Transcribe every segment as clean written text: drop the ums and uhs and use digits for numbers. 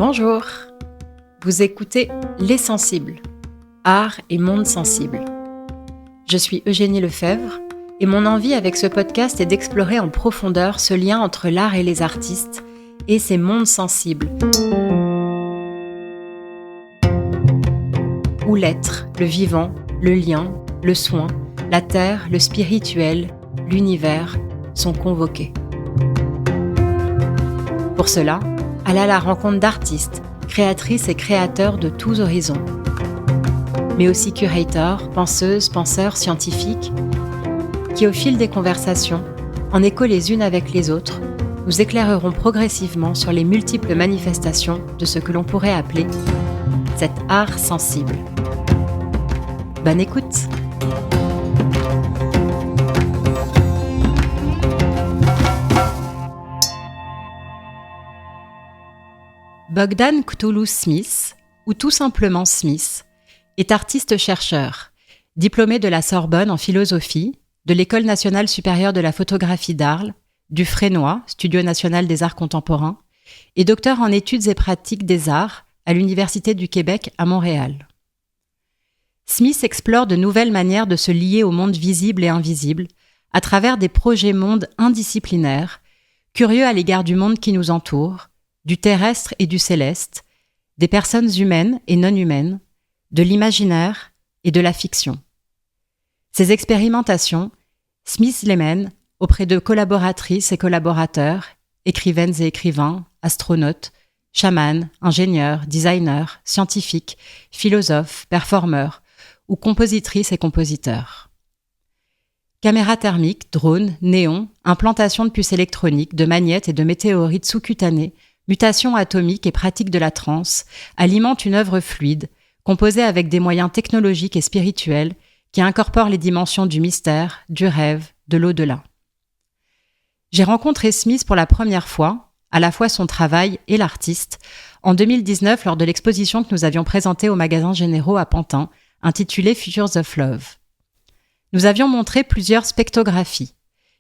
Bonjour, vous écoutez Les Sensibles, art et monde sensible. Je suis Eugénie Lefebvre et mon envie avec ce podcast est d'explorer en profondeur ce lien entre l'art et les artistes et ces mondes sensibles. Où l'être, le vivant, le lien, le soin, la terre, le spirituel, l'univers sont convoqués. Pour cela, aller à la rencontre d'artistes, créatrices et créateurs de tous horizons, mais aussi curators, penseuses, penseurs, scientifiques, qui au fil des conversations, en écho les unes avec les autres, nous éclaireront progressivement sur les multiples manifestations de ce que l'on pourrait appeler cet art sensible. Bonne écoute! Bogdan Cthulhu-Smith, ou tout simplement Smith, est artiste-chercheur, diplômé de la Sorbonne en philosophie, de l'École nationale supérieure de la photographie d'Arles, du Frénois, Studio national des arts contemporains, et docteur en études et pratiques des arts à l'Université du Québec à Montréal. Smith explore de nouvelles manières de se lier au monde visible et invisible à travers des projets mondes indisciplinaires, curieux à l'égard du monde qui nous entoure, du terrestre et du céleste, des personnes humaines et non humaines, de l'imaginaire et de la fiction. Ces expérimentations, Smith les mène auprès de collaboratrices et collaborateurs, écrivaines et écrivains, astronautes, chamans, ingénieurs, designers, scientifiques, philosophes, performeurs ou compositrices et compositeurs. Caméras thermiques, drones, néons, implantation de puces électroniques, de magnétes et de météorites sous-cutanées, mutations atomiques et pratiques de la transe alimentent une œuvre fluide, composée avec des moyens technologiques et spirituels qui incorporent les dimensions du mystère, du rêve, de l'au-delà. J'ai rencontré Smith pour la première fois, à la fois son travail et l'artiste, en 2019 lors de l'exposition que nous avions présentée au Magasins Généraux à Pantin, intitulée Futures of Love. Nous avions montré plusieurs spectrographies,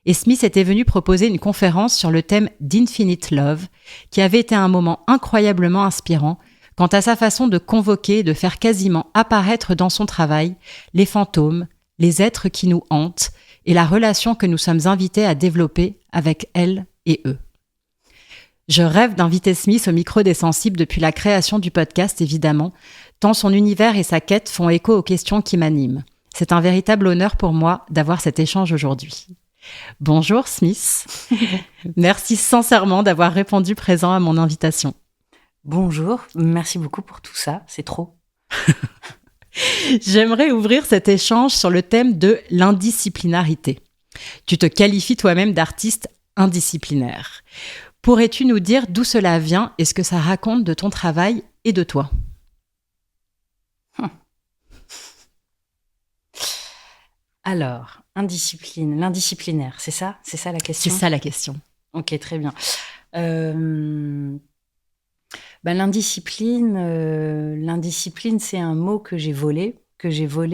et Smith était venu proposer une conférence sur le thème d'Infinite Love, qui avait été un moment incroyablement inspirant quant à sa façon de convoquer et de faire quasiment apparaître dans son travail les fantômes, les êtres qui nous hantent et la relation que nous sommes invités à développer avec elles et eux. Je rêve d'inviter Smith au micro des sensibles depuis la création du podcast, évidemment, tant son univers et sa quête font écho aux questions qui m'animent. C'est un véritable honneur pour moi d'avoir cet échange aujourd'hui. Bonjour Smith, merci sincèrement d'avoir répondu présent à mon invitation. Bonjour, merci beaucoup pour tout ça, c'est trop. J'aimerais ouvrir cet échange sur le thème de l'indisciplinarité. Tu te qualifies toi-même d'artiste indisciplinaire. Pourrais-tu nous dire d'où cela vient et ce que ça raconte de ton travail et de toi ? Alors, l'indisciplinaire, c'est ça la question ? C'est ça la question. Ok, très bien. L'indiscipline, c'est un mot que j'ai volé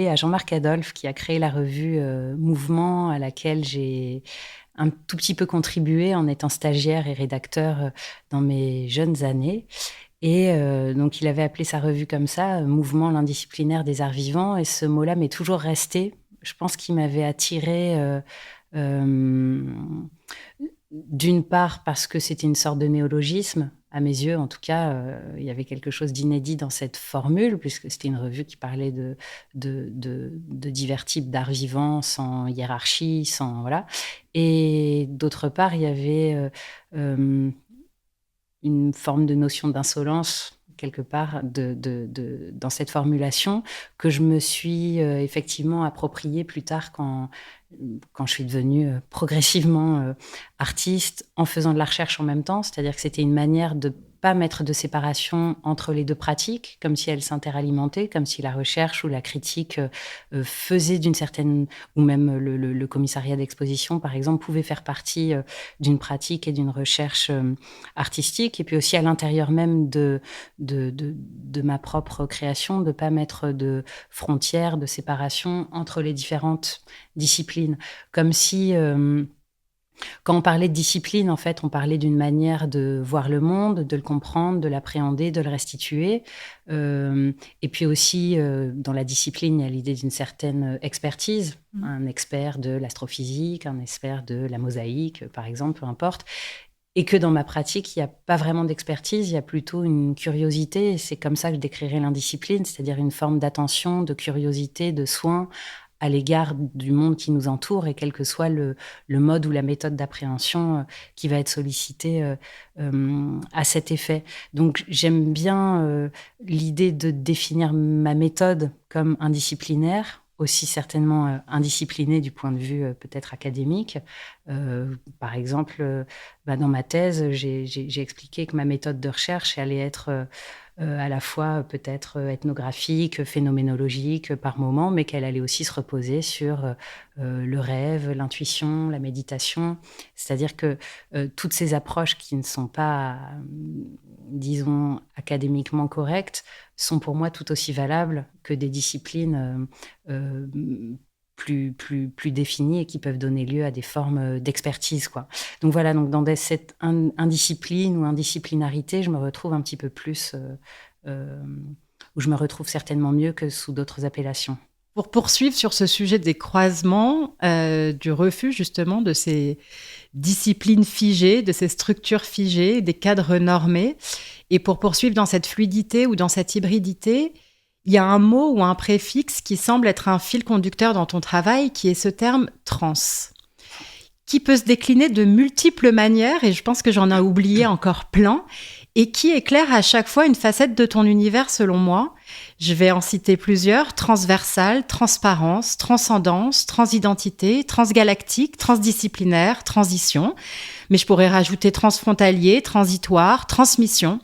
à Jean-Marc Adolphe, qui a créé la revue Mouvement, à laquelle j'ai un tout petit peu contribué en étant stagiaire et rédacteur dans mes jeunes années. Et donc, il avait appelé sa revue comme ça, Mouvement, l'indisciplinaire des arts vivants. Et ce mot-là m'est toujours resté. Je pense qu'il m'avait attirée d'une part parce que c'était une sorte de néologisme. À mes yeux, en tout cas, il y avait quelque chose d'inédit dans cette formule, puisque c'était une revue qui parlait de divers types d'art vivant, sans hiérarchie, sans voilà. Et d'autre part, il y avait une forme de notion d'insolence quelque part dans cette formulation que je me suis effectivement appropriée plus tard quand je suis devenue progressivement artiste en faisant de la recherche en même temps. C'est-à-dire que c'était une manière de pas mettre de séparation entre les deux pratiques, comme si elles s'interalimentaient, comme si la recherche ou la critique faisait d'une certaine... ou même le commissariat d'exposition, par exemple, pouvait faire partie d'une pratique et d'une recherche artistique. Et puis aussi à l'intérieur même de ma propre création, de pas mettre de frontières, de séparation entre les différentes disciplines. Comme si... Quand on parlait de discipline, en fait, on parlait d'une manière de voir le monde, de le comprendre, de l'appréhender, de le restituer. Et puis aussi, dans la discipline, il y a l'idée d'une certaine expertise. Un expert de l'astrophysique, un expert de la mosaïque, par exemple, peu importe. Et que dans ma pratique, il n'y a pas vraiment d'expertise, il y a plutôt une curiosité. Et c'est comme ça que je décrirais l'indiscipline, c'est-à-dire une forme d'attention, de curiosité, de soin à l'égard du monde qui nous entoure, et quel que soit le mode ou la méthode d'appréhension qui va être sollicité à cet effet. Donc j'aime bien l'idée de définir ma méthode comme indisciplinaire, aussi certainement indisciplinée du point de vue peut-être académique. Par exemple, dans ma thèse, j'ai expliqué que ma méthode de recherche allait être à la fois peut-être ethnographique, phénoménologique par moment, mais qu'elle allait aussi se reposer sur le rêve, l'intuition, la méditation. C'est-à-dire que toutes ces approches qui ne sont pas, disons, académiquement correctes, sont pour moi tout aussi valables que des disciplines plus définies et qui peuvent donner lieu à des formes d'expertise, quoi. Donc voilà, donc dans cette indiscipline ou indisciplinarité, je me retrouve un petit peu plus, où je me retrouve certainement mieux que sous d'autres appellations. Pour poursuivre sur ce sujet des croisements, du refus justement de ces disciplines figées, de ces structures figées, des cadres normés, et pour poursuivre dans cette fluidité ou dans cette hybridité, il y a un mot ou un préfixe qui semble être un fil conducteur dans ton travail, qui est ce terme « trans », qui peut se décliner de multiples manières, et je pense que j'en ai oublié encore plein, et qui éclaire à chaque fois une facette de ton univers selon moi. Je vais en citer plusieurs: transversale, transparence, transcendance, transidentité, transgalactique, transdisciplinaire, transition. Mais je pourrais rajouter transfrontalier, transitoire, transmission.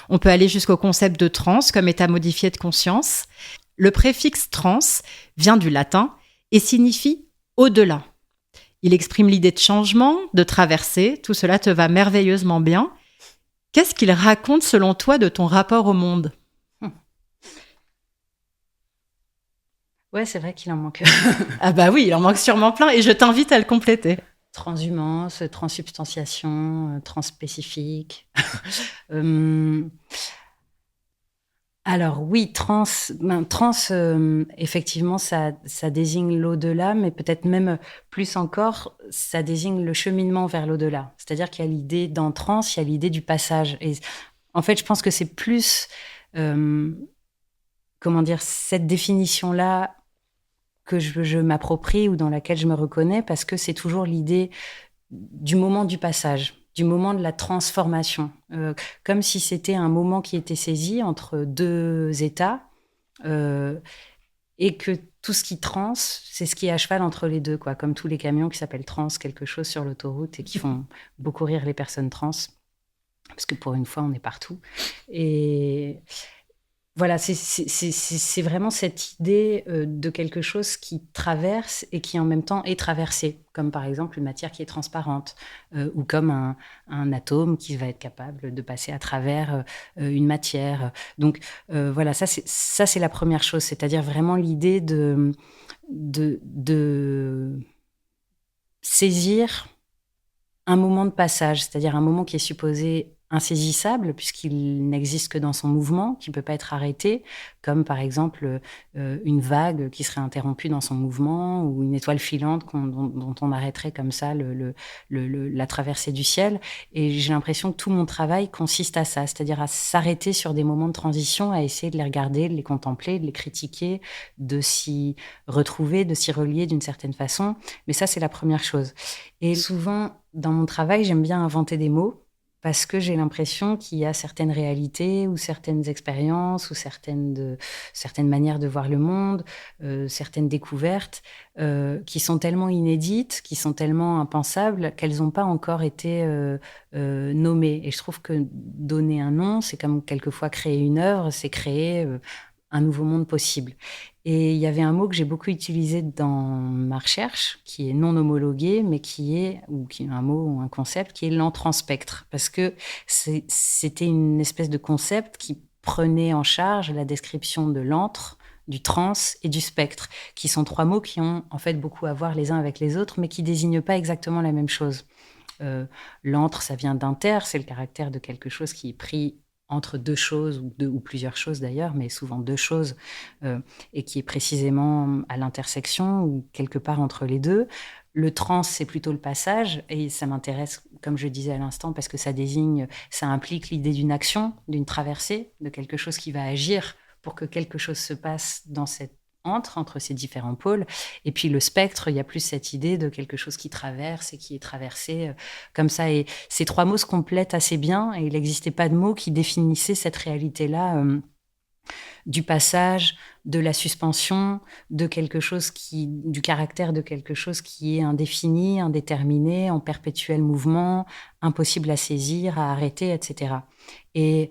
On peut aller jusqu'au concept de trans comme état modifié de conscience. Le préfixe trans vient du latin et signifie au-delà. Il exprime l'idée de changement, de traversée. Tout cela te va merveilleusement bien. Qu'est-ce qu'il raconte selon toi de ton rapport au monde ? Ouais, c'est vrai qu'il en manque. Ah bah oui, il en manque sûrement plein et je t'invite à le compléter. Transhumance, transsubstantiation, transspécifique. Alors oui, trans, effectivement, ça désigne l'au-delà, mais peut-être même plus encore, ça désigne le cheminement vers l'au-delà. C'est-à-dire qu'il y a l'idée dans trans, il y a l'idée du passage. Et en fait, je pense que c'est plus, cette définition-là que je m'approprie ou dans laquelle je me reconnais, parce que c'est toujours l'idée du moment du passage, du moment de la transformation, comme si c'était un moment qui était saisi entre deux états, et que tout ce qui trans, c'est ce qui est à cheval entre les deux, quoi, comme tous les camions qui s'appellent trans quelque chose sur l'autoroute et qui font beaucoup rire les personnes trans, parce que pour une fois, on est partout. Et voilà, c'est vraiment cette idée de quelque chose qui traverse et qui en même temps est traversé, comme par exemple une matière qui est transparente, ou comme un atome qui va être capable de passer à travers une matière. Donc voilà, ça c'est la première chose, c'est-à-dire vraiment l'idée de saisir un moment de passage, c'est-à-dire un moment qui est supposé insaisissable puisqu'il n'existe que dans son mouvement, qui ne peut pas être arrêté, comme par exemple une vague qui serait interrompue dans son mouvement ou une étoile filante dont on arrêterait comme ça la traversée du ciel. Et j'ai l'impression que tout mon travail consiste à ça, c'est-à-dire à s'arrêter sur des moments de transition, à essayer de les regarder, de les contempler, de les critiquer, de s'y retrouver, de s'y relier d'une certaine façon. Mais ça, c'est la première chose. Et souvent, dans mon travail, j'aime bien inventer des mots, parce que j'ai l'impression qu'il y a certaines réalités ou certaines expériences ou certaines manières de voir le monde, certaines découvertes qui sont tellement inédites, qui sont tellement impensables qu'elles n'ont pas encore été nommées. Et je trouve que donner un nom, c'est comme quelquefois créer une œuvre, c'est créer un nouveau monde possible. Et il y avait un mot que j'ai beaucoup utilisé dans ma recherche, qui est non homologué, mais qui est un mot ou un concept, qui est l'entranspectre. Parce que c'était une espèce de concept qui prenait en charge la description de l'antre, du trans et du spectre, qui sont trois mots qui ont en fait beaucoup à voir les uns avec les autres, mais qui désignent pas exactement la même chose. L'antre, ça vient d'inter, c'est le caractère de quelque chose qui est pris entre deux choses, ou deux ou plusieurs choses d'ailleurs, mais souvent deux choses, et qui est précisément à l'intersection ou quelque part entre les deux. Le trans, c'est plutôt le passage, et ça m'intéresse, comme je disais à l'instant, parce que ça implique l'idée d'une action, d'une traversée, de quelque chose qui va agir pour que quelque chose se passe dans cette entre ces différents pôles. Et puis le spectre, il y a plus cette idée de quelque chose qui traverse et qui est traversé comme ça. Et ces trois mots se complètent assez bien, et il n'existait pas de mots qui définissaient cette réalité-là du passage, de la suspension, de quelque chose du caractère de quelque chose qui est indéfini, indéterminé, en perpétuel mouvement, impossible à saisir, à arrêter, etc. Et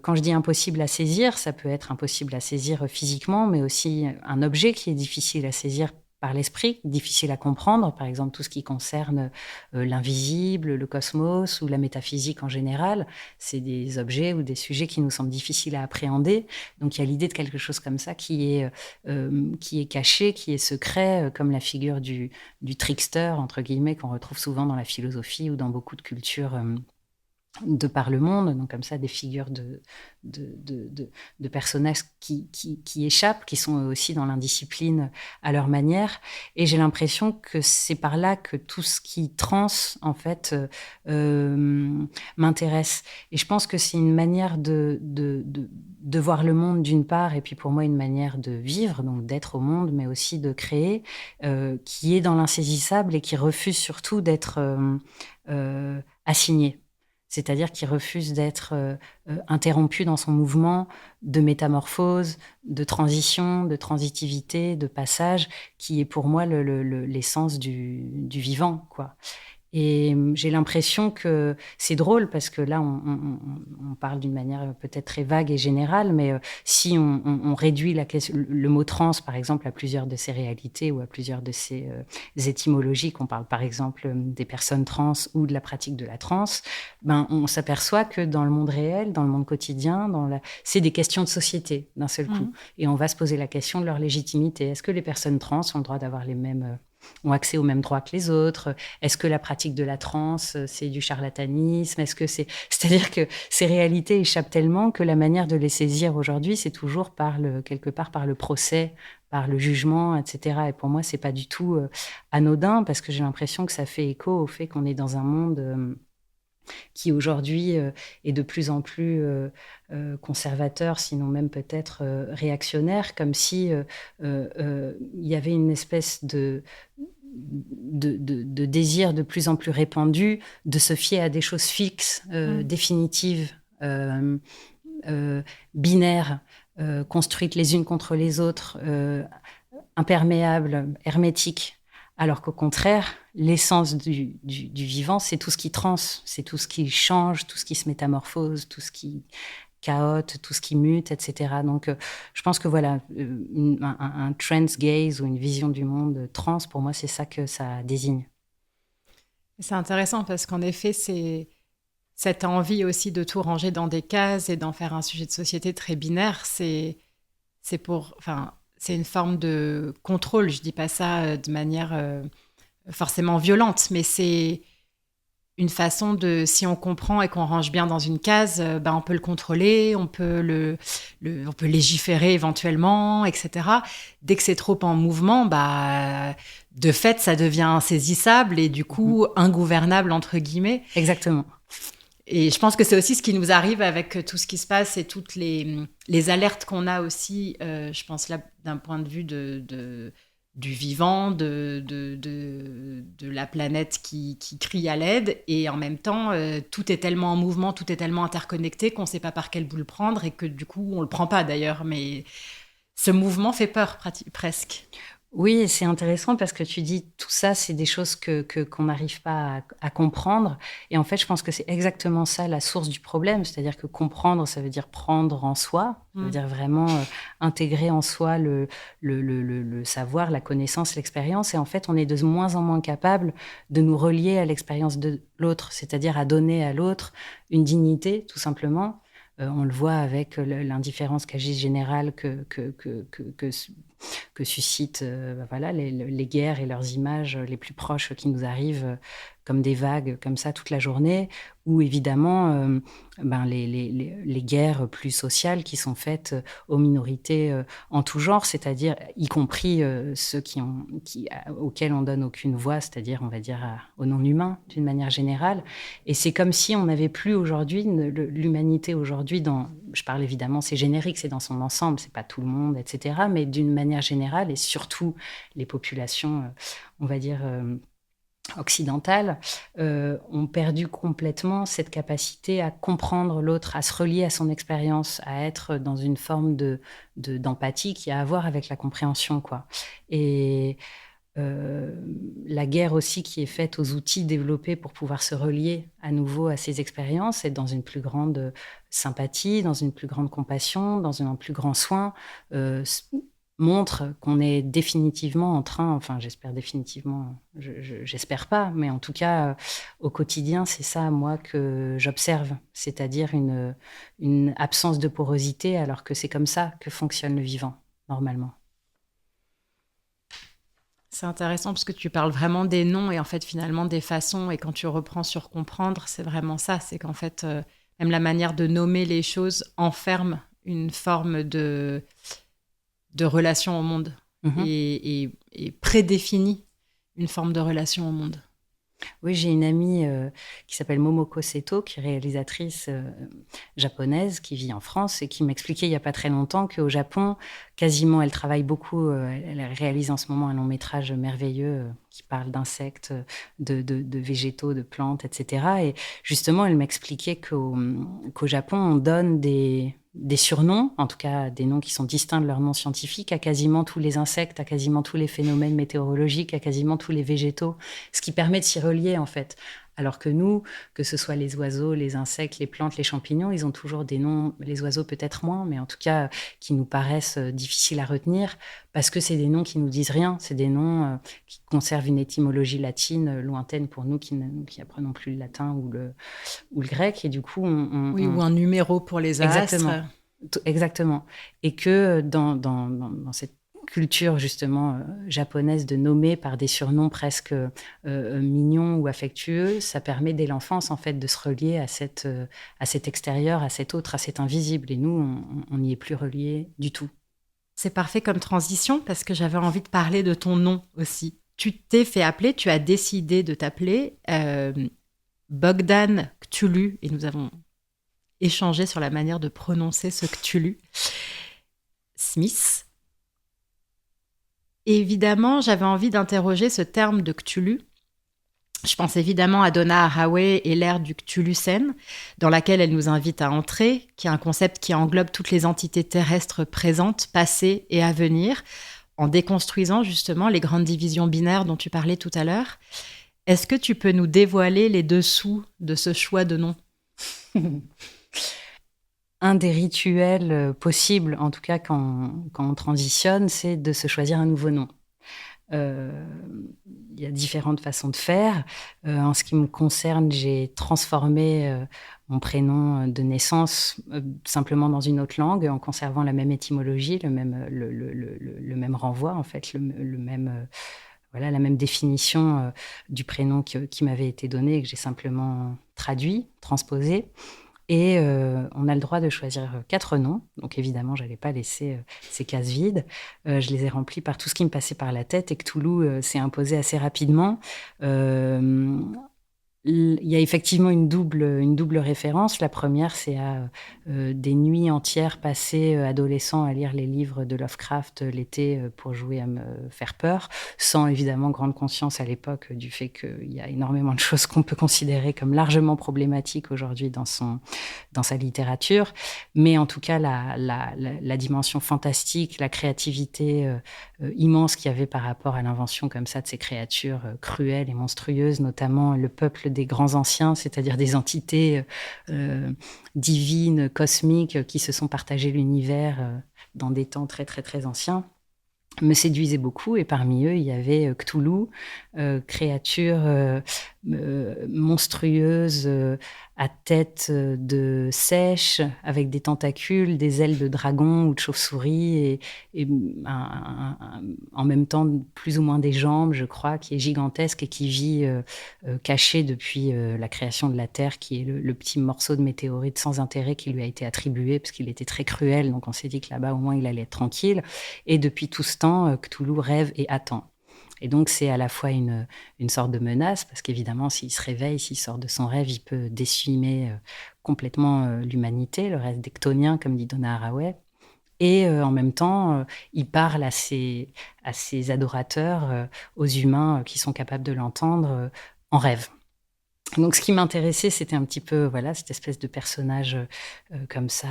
quand je dis impossible à saisir, ça peut être impossible à saisir physiquement, mais aussi un objet qui est difficile à saisir par l'esprit, difficile à comprendre, par exemple tout ce qui concerne l'invisible, le cosmos ou la métaphysique en général. C'est des objets ou des sujets qui nous semblent difficiles à appréhender. Donc il y a l'idée de quelque chose comme ça qui est caché, qui est secret, comme la figure du trickster, entre guillemets, qu'on retrouve souvent dans la philosophie ou dans beaucoup de cultures de par le monde, donc comme ça des figures de personnages qui échappent, qui sont aussi dans l'indiscipline à leur manière. Et j'ai l'impression que c'est par là que tout ce qui en fait, m'intéresse. Et je pense que c'est une manière de voir le monde d'une part, et puis pour moi une manière de vivre, donc d'être au monde, mais aussi de créer, qui est dans l'insaisissable et qui refuse surtout d'être assigné. C'est-à-dire qui refuse d'être interrompu dans son mouvement de métamorphose, de transition, de transitivité, de passage, qui est pour moi l'essence du vivant, quoi. Et j'ai l'impression que c'est drôle parce que là, on parle d'une manière peut-être très vague et générale, mais si on réduit le mot trans, par exemple, à plusieurs de ses réalités ou à plusieurs de ses étymologies, qu'on parle par exemple des personnes trans ou de la pratique de la transe, ben, on s'aperçoit que dans le monde réel, dans le monde quotidien, c'est des questions de société d'un seul coup. Et on va se poser la question de leur légitimité. Est-ce que les personnes trans ont le droit d'avoir ont accès aux mêmes droits que les autres? Est-ce que la pratique de la transe, c'est du charlatanisme? C'est-à-dire que ces réalités échappent tellement que la manière de les saisir aujourd'hui, c'est toujours quelque part par le procès, par le jugement, etc. Et pour moi, c'est pas du tout anodin, parce que j'ai l'impression que ça fait écho au fait qu'on est dans un monde qui aujourd'hui est de plus en plus conservateur, sinon même peut-être réactionnaire, comme si il y avait une espèce de désir de plus en plus répandu de se fier à des choses fixes, définitives, binaires, construites les unes contre les autres, imperméables, hermétiques. Alors qu'au contraire, l'essence du vivant, c'est tout ce qui c'est tout ce qui change, tout ce qui se métamorphose, tout ce qui chaote, tout ce qui mute, etc. Donc, je pense que voilà, un trans gaze ou une vision du monde trans, pour moi, c'est ça que ça désigne. C'est intéressant parce qu'en effet, c'est cette envie aussi de tout ranger dans des cases et d'en faire un sujet de société très binaire. C'est une forme de contrôle. Je dis pas ça de manière forcément violente, mais c'est une façon de, si on comprend et qu'on range bien dans une case, on peut le contrôler, on peut on peut légiférer éventuellement, etc. Dès que c'est trop en mouvement, de fait, ça devient insaisissable et du coup ingouvernable, entre guillemets. Exactement. Et je pense que c'est aussi ce qui nous arrive avec tout ce qui se passe et toutes les alertes qu'on a aussi, je pense là, d'un point de vue du vivant, de la planète qui crie à l'aide. Et en même temps, tout est tellement en mouvement, tout est tellement interconnecté qu'on ne sait pas par quel bout le prendre et que du coup, on ne le prend pas d'ailleurs. Mais ce mouvement fait peur presque. Oui, c'est intéressant parce que tu dis tout ça, c'est des choses qu'on n'arrive pas à comprendre. Et en fait, je pense que c'est exactement ça la source du problème. C'est-à-dire que comprendre, ça veut dire prendre en soi, ça veut dire vraiment intégrer en soi le savoir, la connaissance, l'expérience. Et en fait, on est de moins en moins capable de nous relier à l'expérience de l'autre, c'est-à-dire à donner à l'autre une dignité, tout simplement. On le voit avec l'indifférence quasi générale que suscitent les guerres et leurs images les plus proches qui nous arrivent comme des vagues, comme ça, toute la journée, ou évidemment les guerres plus sociales qui sont faites aux minorités en tout genre, c'est-à-dire y compris ceux auxquels on donne aucune voix, c'est-à-dire, on va dire, aux non-humains, d'une manière générale. Et c'est comme si on n'avait plus aujourd'hui, l'humanité aujourd'hui, je parle évidemment, c'est générique, c'est dans son ensemble, c'est pas tout le monde, etc., mais d'une manière générale, et surtout les populations, on va dire, occidentales, ont perdu complètement cette capacité à comprendre l'autre, à se relier à son expérience, à être dans une forme d'empathie qui a à voir avec la compréhension, quoi. Et la guerre aussi qui est faite aux outils développés pour pouvoir se relier à nouveau à ces expériences et dans une plus grande sympathie, dans une plus grande compassion, dans un plus grand soin, montre qu'on est définitivement en train, enfin j'espère définitivement, j'espère pas, mais en tout cas au quotidien c'est ça moi que j'observe, c'est-à-dire une absence de porosité alors que c'est comme ça que fonctionne le vivant normalement. C'est intéressant parce que tu parles vraiment des noms et en fait finalement des façons, et quand tu reprends sur comprendre, c'est vraiment ça, c'est qu'en fait même la manière de nommer les choses enferme une forme de relation au monde et prédéfinit une forme de relation au monde. Oui, j'ai une amie qui s'appelle Momoko Seto, qui est réalisatrice japonaise, qui vit en France et qui m'expliquait il n'y a pas très longtemps qu'au Japon, quasiment, elle travaille beaucoup, elle réalise en ce moment un long métrage merveilleux qui parle d'insectes, de végétaux, de plantes, etc. Et justement, elle m'expliquait qu'au Japon, on donne des surnoms, en tout cas des noms qui sont distincts de leur nom scientifique, à quasiment tous les insectes, à quasiment tous les phénomènes météorologiques, à quasiment tous les végétaux, ce qui permet de s'y relier en fait. Alors que nous, que ce soit les oiseaux, les insectes, les plantes, les champignons, ils ont toujours des noms, les oiseaux peut-être moins, mais en tout cas qui nous paraissent difficiles à retenir parce que c'est des noms qui nous disent rien, c'est des noms qui conservent une étymologie latine lointaine pour nous qui apprenons plus le latin ou le grec, et du coup ou un numéro pour les astres. Exactement. Et que dans cette culture justement japonaise de nommer par des surnoms presque mignons ou affectueux, ça permet dès l'enfance en fait de se relier à cet extérieur, à cet autre, à cet invisible. Et nous, on n'y est plus reliés du tout. C'est parfait comme transition parce que j'avais envie de parler de ton nom aussi. Tu t'es fait appeler, tu as décidé de t'appeler Bogdan Cthulhu, et nous avons échangé sur la manière de prononcer ce Cthulhu Smith. Et évidemment, j'avais envie d'interroger ce terme de Cthulhu. Je pense évidemment à Donna Haraway et l'ère du Cthulhucène, dans laquelle elle nous invite à entrer, qui est un concept qui englobe toutes les entités terrestres présentes, passées et à venir, en déconstruisant justement les grandes divisions binaires dont tu parlais tout à l'heure. Est-ce que tu peux nous dévoiler les dessous de ce choix de nom ? Un des rituels possibles, en tout cas quand on transitionne, c'est de se choisir un nouveau nom. Il y a différentes façons de faire. En ce qui me concerne, j'ai transformé mon prénom de naissance simplement dans une autre langue, en conservant la même étymologie, le même renvoi, en fait, la même définition du prénom qui m'avait été donné et que j'ai simplement traduit, transposé. Et on a le droit de choisir 4 noms. Donc évidemment, je n'allais pas laisser ces cases vides. Je les ai remplies par tout ce qui me passait par la tête et Cthulhu s'est imposé assez rapidement. Il y a effectivement une double référence. La première, c'est à des nuits entières passées adolescent à lire les livres de Lovecraft l'été pour jouer à me faire peur, sans évidemment grande conscience à l'époque du fait qu'il y a énormément de choses qu'on peut considérer comme largement problématiques aujourd'hui dans sa littérature. Mais en tout cas, la dimension fantastique, la créativité immense qu'il y avait par rapport à l'invention comme ça de ces créatures cruelles et monstrueuses, notamment le peuple des grands anciens, c'est-à-dire des entités divines, cosmiques, qui se sont partagées l'univers dans des temps très, très, très anciens. me séduisaient beaucoup, et parmi eux, il y avait Cthulhu, créature monstrueuse, à tête de sèche, avec des tentacules, des ailes de dragon ou de chauve-souris, et en même temps plus ou moins des jambes, je crois, qui est gigantesque et qui vit caché depuis la création de la Terre, qui est le petit morceau de météorite sans intérêt qui lui a été attribué, parce qu'il était très cruel, donc on s'est dit que là-bas, au moins, il allait être tranquille. Et depuis tout ce temps, Cthulhu rêve et attend. Et donc, c'est à la fois une sorte de menace, parce qu'évidemment, s'il se réveille, s'il sort de son rêve, il peut décimer complètement l'humanité, le reste des Chtoniens, comme dit Donna Haraway. Et en même temps, il parle à ses adorateurs, aux humains qui sont capables de l'entendre en rêve. Donc, ce qui m'intéressait, c'était un petit peu, voilà, cette espèce de personnage comme ça,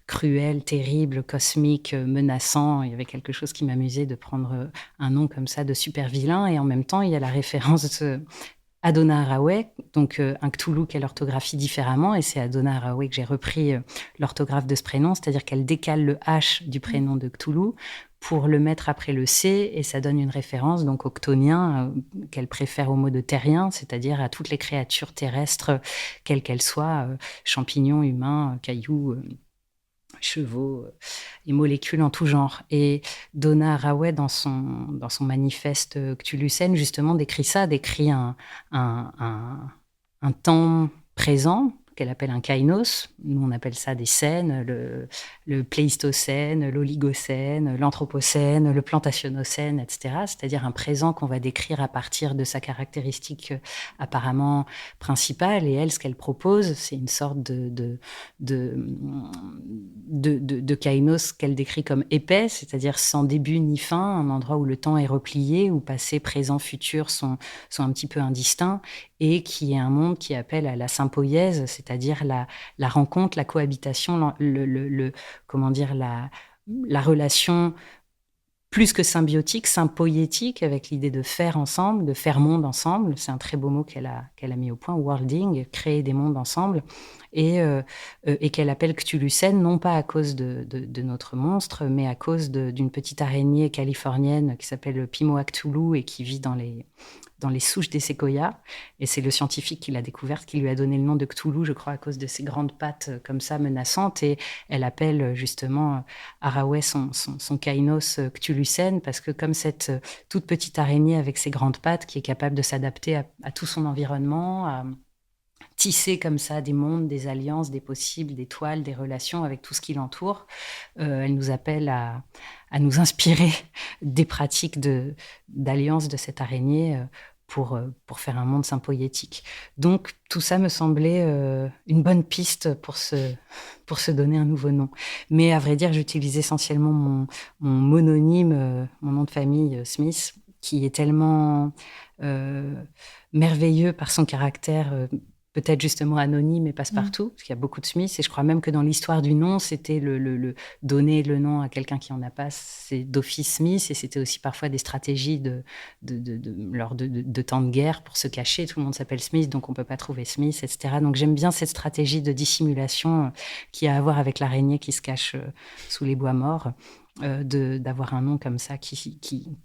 cruel, terrible, cosmique, menaçant. Il y avait quelque chose qui m'amusait de prendre un nom comme ça de super vilain. Et en même temps, il y a la référence à Donna Haraway, donc un Cthulhu qu'elle orthographie différemment. Et c'est à Donna Haraway que j'ai repris l'orthographe de ce prénom, c'est-à-dire qu'elle décale le H du prénom de Cthulhu pour le mettre après le C, et ça donne une référence donc au chtonien qu'elle préfère au mot de terrien, c'est-à-dire à toutes les créatures terrestres, quelles qu'elles soient, champignons, humains, cailloux, chevaux et molécules en tout genre. Et Donna Haraway, dans son manifeste Cthulhucène, justement, décrit un temps présent qu'elle appelle un kainos. Nous, on appelle ça des scènes, le pléistocène, l'oligocène, l'anthropocène, le plantationocène, etc. C'est-à-dire un présent qu'on va décrire à partir de sa caractéristique apparemment principale. Et elle, ce qu'elle propose, c'est une sorte de kainos qu'elle décrit comme épais, c'est-à-dire sans début ni fin, un endroit où le temps est replié, où passé, présent, futur sont un petit peu indistincts, et qui est un monde qui appelle à la sympoïèse, c'est-à-dire la rencontre, la cohabitation, la relation plus que symbiotique, sympoïétique, avec l'idée de faire ensemble, de faire monde ensemble. C'est un très beau mot qu'elle a mis au point, worlding, créer des mondes ensemble, et qu'elle appelle Cthulhucène, non pas à cause de notre monstre, mais à cause d'une petite araignée californienne qui s'appelle Pimoa Cthulhu et qui vit dans les souches des séquoias. Et c'est le scientifique qui l'a découverte, qui lui a donné le nom de Cthulhu, je crois, à cause de ses grandes pattes comme ça, menaçantes. Et elle appelle justement Haraway son kainos Cthulhucène, parce que comme cette toute petite araignée avec ses grandes pattes qui est capable de s'adapter à tout son environnement, à tisser comme ça des mondes, des alliances, des possibles, des toiles, des relations avec tout ce qui l'entoure, elle nous appelle à nous inspirer des pratiques d'alliance de cette araignée pour faire un monde sympoïétique. Donc, tout ça me semblait une bonne piste pour se donner un nouveau nom. Mais à vrai dire, j'utilise essentiellement mon mononyme, mon nom de famille, Smith, qui est tellement merveilleux par son caractère peut-être justement anonyme et passe-partout, parce qu'il y a beaucoup de Smith. Et je crois même que dans l'histoire du nom, c'était le donner le nom à quelqu'un qui en a pas, c'est d'office Smith. Et c'était aussi parfois des stratégies lors de temps de guerre pour se cacher. Tout le monde s'appelle Smith, donc on peut pas trouver Smith, etc. Donc j'aime bien cette stratégie de dissimulation qui a à voir avec l'araignée qui se cache sous les bois morts. D'avoir un nom comme ça qui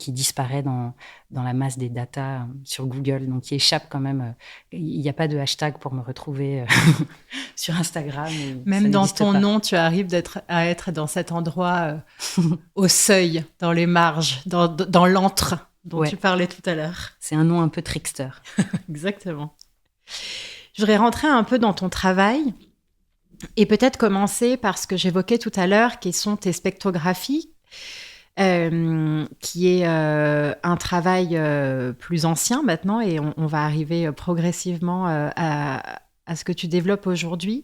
disparaît dans la masse des datas sur Google, donc qui échappe quand même. Il n'y a pas de hashtag pour me retrouver sur Instagram. Même dans ton nom, tu arrives à être dans cet endroit au seuil, dans les marges, dans l'antre dont tu parlais tout à l'heure. C'est un nom un peu trickster. Exactement. Je voudrais rentrer un peu dans ton travail. Et peut-être commencer par ce que j'évoquais tout à l'heure, qui sont tes spectrographies, qui est un travail plus ancien maintenant, et on va arriver progressivement à ce que tu développes aujourd'hui.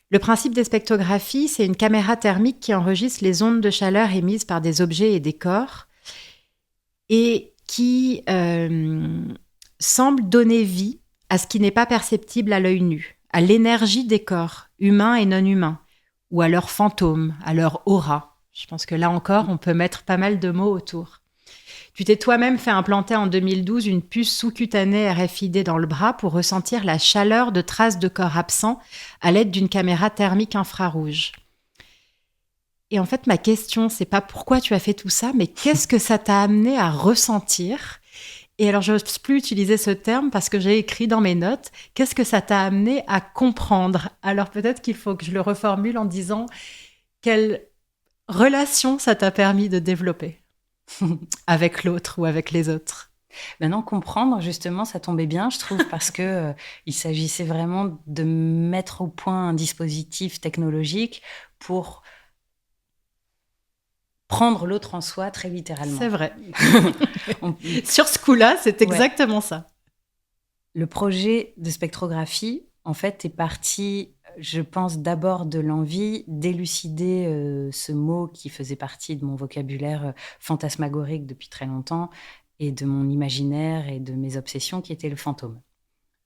Le principe des spectrographies, c'est une caméra thermique qui enregistre les ondes de chaleur émises par des objets et des corps, et qui semble donner vie à ce qui n'est pas perceptible à l'œil nu, à l'énergie des corps, humains et non humains, ou à leurs fantômes, à leur aura. Je pense que là encore, on peut mettre pas mal de mots autour. Tu t'es toi-même fait implanter en 2012 une puce sous-cutanée RFID dans le bras pour ressentir la chaleur de traces de corps absents à l'aide d'une caméra thermique infrarouge. Et en fait, ma question, c'est pas pourquoi tu as fait tout ça, mais qu'est-ce que ça t'a amené à ressentir? Et alors, je n'ose plus utiliser ce terme parce que j'ai écrit dans mes notes, qu'est-ce que ça t'a amené à comprendre? Alors peut-être qu'il faut que je le reformule en disant, quelle relation ça t'a permis de développer avec l'autre ou avec les autres? Maintenant, comprendre, justement, ça tombait bien, je trouve, parce que il s'agissait vraiment de mettre au point un dispositif technologique pour prendre l'autre en soi très littéralement. C'est vrai. On- Sur ce coup-là, c'est Ouais. exactement ça. Le projet de spectrographie, en fait, est parti, je pense, d'abord de l'envie d'élucider ce mot qui faisait partie de mon vocabulaire fantasmagorique depuis très longtemps et de mon imaginaire et de mes obsessions qui était le fantôme.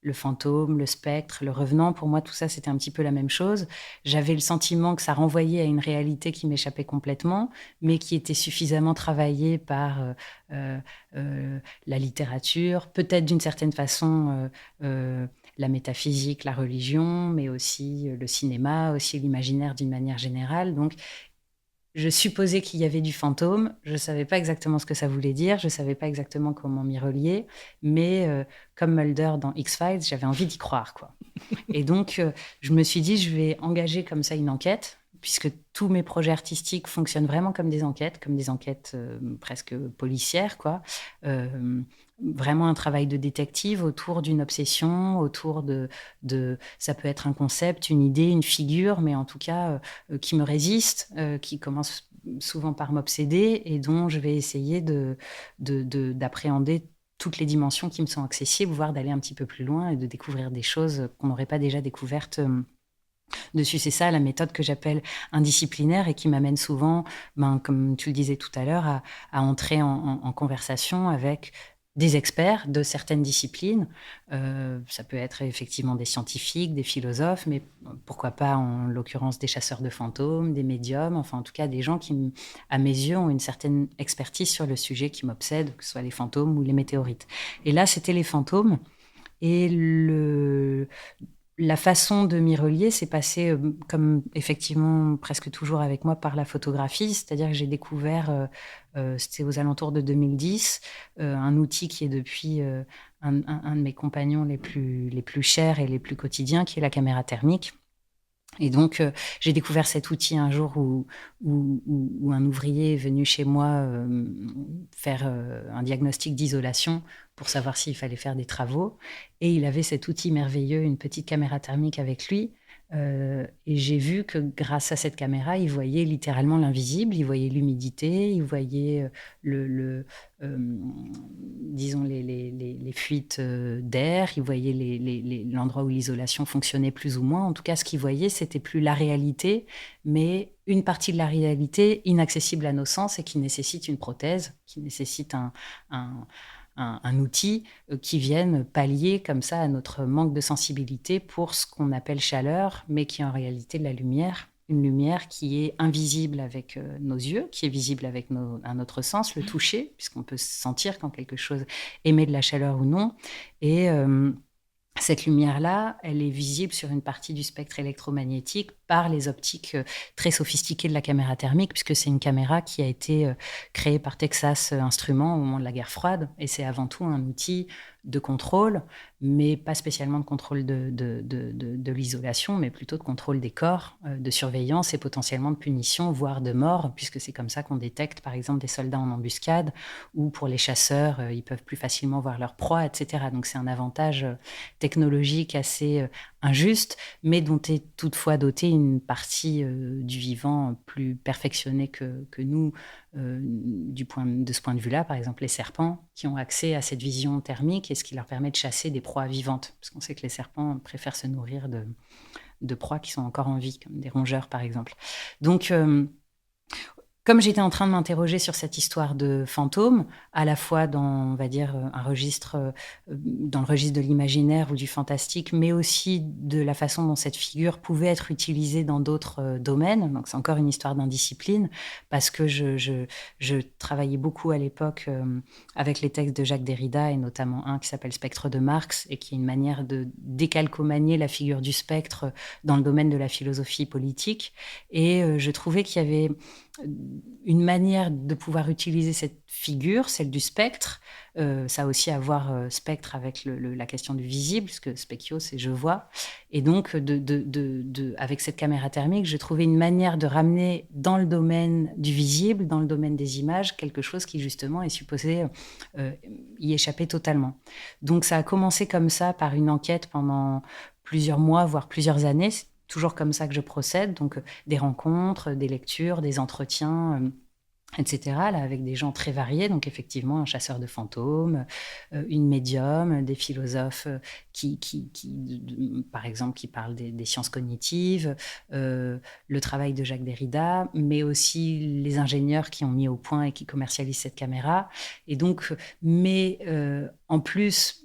Le fantôme, le spectre, le revenant, pour moi, tout ça, c'était un petit peu la même chose. J'avais le sentiment que ça renvoyait à une réalité qui m'échappait complètement, mais qui était suffisamment travaillée par euh, la littérature, peut-être d'une certaine façon la métaphysique, la religion, mais aussi le cinéma, aussi l'imaginaire d'une manière générale. Donc, je supposais qu'il y avait du fantôme. Je ne savais pas exactement ce que ça voulait dire. Je ne savais pas exactement comment m'y relier. Mais comme Mulder dans X-Files, j'avais envie d'y croire, quoi. Et donc, je me suis dit, je vais engager comme ça une enquête, puisque tous mes projets artistiques fonctionnent vraiment comme des enquêtes presque policières, quoi. Euh, Vraiment un travail de détective autour d'une obsession, autour ça peut être un concept, une idée, une figure, mais en tout cas qui me résiste, qui commence souvent par m'obséder et dont je vais essayer d'appréhender toutes les dimensions qui me sont accessibles, voire d'aller un petit peu plus loin et de découvrir des choses qu'on n'aurait pas déjà découvertes dessus. C'est ça la méthode que j'appelle indisciplinaire et qui m'amène souvent, comme tu le disais tout à l'heure, à entrer en conversation avec des experts de certaines disciplines. Ça peut être effectivement des scientifiques, des philosophes, mais pourquoi pas en l'occurrence des chasseurs de fantômes, des médiums, enfin en tout cas des gens qui, à mes yeux, ont une certaine expertise sur le sujet qui m'obsède, que ce soit les fantômes ou les météorites. Et là, c'était les fantômes. Et la façon de m'y relier s'est passée, comme effectivement presque toujours avec moi, par la photographie. C'est-à-dire que j'ai découvert, c'était aux alentours de 2010, un outil qui est depuis un de mes compagnons les plus chers et les plus quotidiens, qui est la caméra thermique. Et donc, j'ai découvert cet outil un jour où un ouvrier est venu chez moi faire un diagnostic d'isolation pour savoir s'il fallait faire des travaux. Et il avait cet outil merveilleux, une petite caméra thermique avec lui. Et j'ai vu que grâce à cette caméra, il voyait littéralement l'invisible, il voyait l'humidité, il voyait euh, disons les fuites d'air, il voyait l'endroit où l'isolation fonctionnait plus ou moins. En tout cas, ce qu'il voyait, c'était plus la réalité, mais une partie de la réalité inaccessible à nos sens et qui nécessite une prothèse, qui nécessite un outil qui vienne pallier comme ça à notre manque de sensibilité pour ce qu'on appelle chaleur, mais qui est en réalité de la lumière. Une lumière qui est invisible avec nos yeux, qui est visible avec un autre sens, le toucher, puisqu'on peut sentir quand quelque chose émet de la chaleur ou non. Et cette lumière-là, elle est visible sur une partie du spectre électromagnétique par les optiques très sophistiquées de la caméra thermique, puisque c'est une caméra qui a été créée par Texas Instruments au moment de la guerre froide, et c'est avant tout un outil de contrôle, mais pas spécialement de contrôle de l'isolation, mais plutôt de contrôle des corps, de surveillance et potentiellement de punition, voire de mort, puisque c'est comme ça qu'on détecte, par exemple, des soldats en embuscade, ou pour les chasseurs, ils peuvent plus facilement voir leur proie, etc. Donc c'est un avantage technologique assez injuste, mais dont est toutefois dotée une partie du vivant plus perfectionnée que nous, de ce point de vue-là. Par exemple, les serpents qui ont accès à cette vision thermique et ce qui leur permet de chasser des proies vivantes, parce qu'on sait que les serpents préfèrent se nourrir de proies qui sont encore en vie, comme des rongeurs par exemple. Donc Comme j'étais en train de m'interroger sur cette histoire de fantôme, à la fois dans, on va dire, un registre, dans le registre de l'imaginaire ou du fantastique, mais aussi de la façon dont cette figure pouvait être utilisée dans d'autres domaines. Donc c'est encore une histoire d'indiscipline, parce que je travaillais beaucoup à l'époque avec les textes de Jacques Derrida, et notamment un qui s'appelle Spectre de Marx, et qui est une manière de décalcomanier la figure du spectre dans le domaine de la philosophie politique. Et je trouvais qu'il y avait une manière de pouvoir utiliser cette figure, celle du spectre. Ça a aussi à voir spectre avec la question du visible, puisque specchio, c'est je vois. Et donc, avec cette caméra thermique, je trouvais une manière de ramener dans le domaine du visible, dans le domaine des images, quelque chose qui justement est supposé y échapper totalement. Donc, ça a commencé comme ça, par une enquête pendant plusieurs mois, voire plusieurs années. C'est toujours comme ça que je procède, donc des rencontres, des lectures, des entretiens, etc., là, avec des gens très variés. Donc effectivement, un chasseur de fantômes, une médium, des philosophes par exemple, qui parlent des sciences cognitives, le travail de Jacques Derrida, mais aussi les ingénieurs qui ont mis au point et qui commercialisent cette caméra. Et donc, mais en plus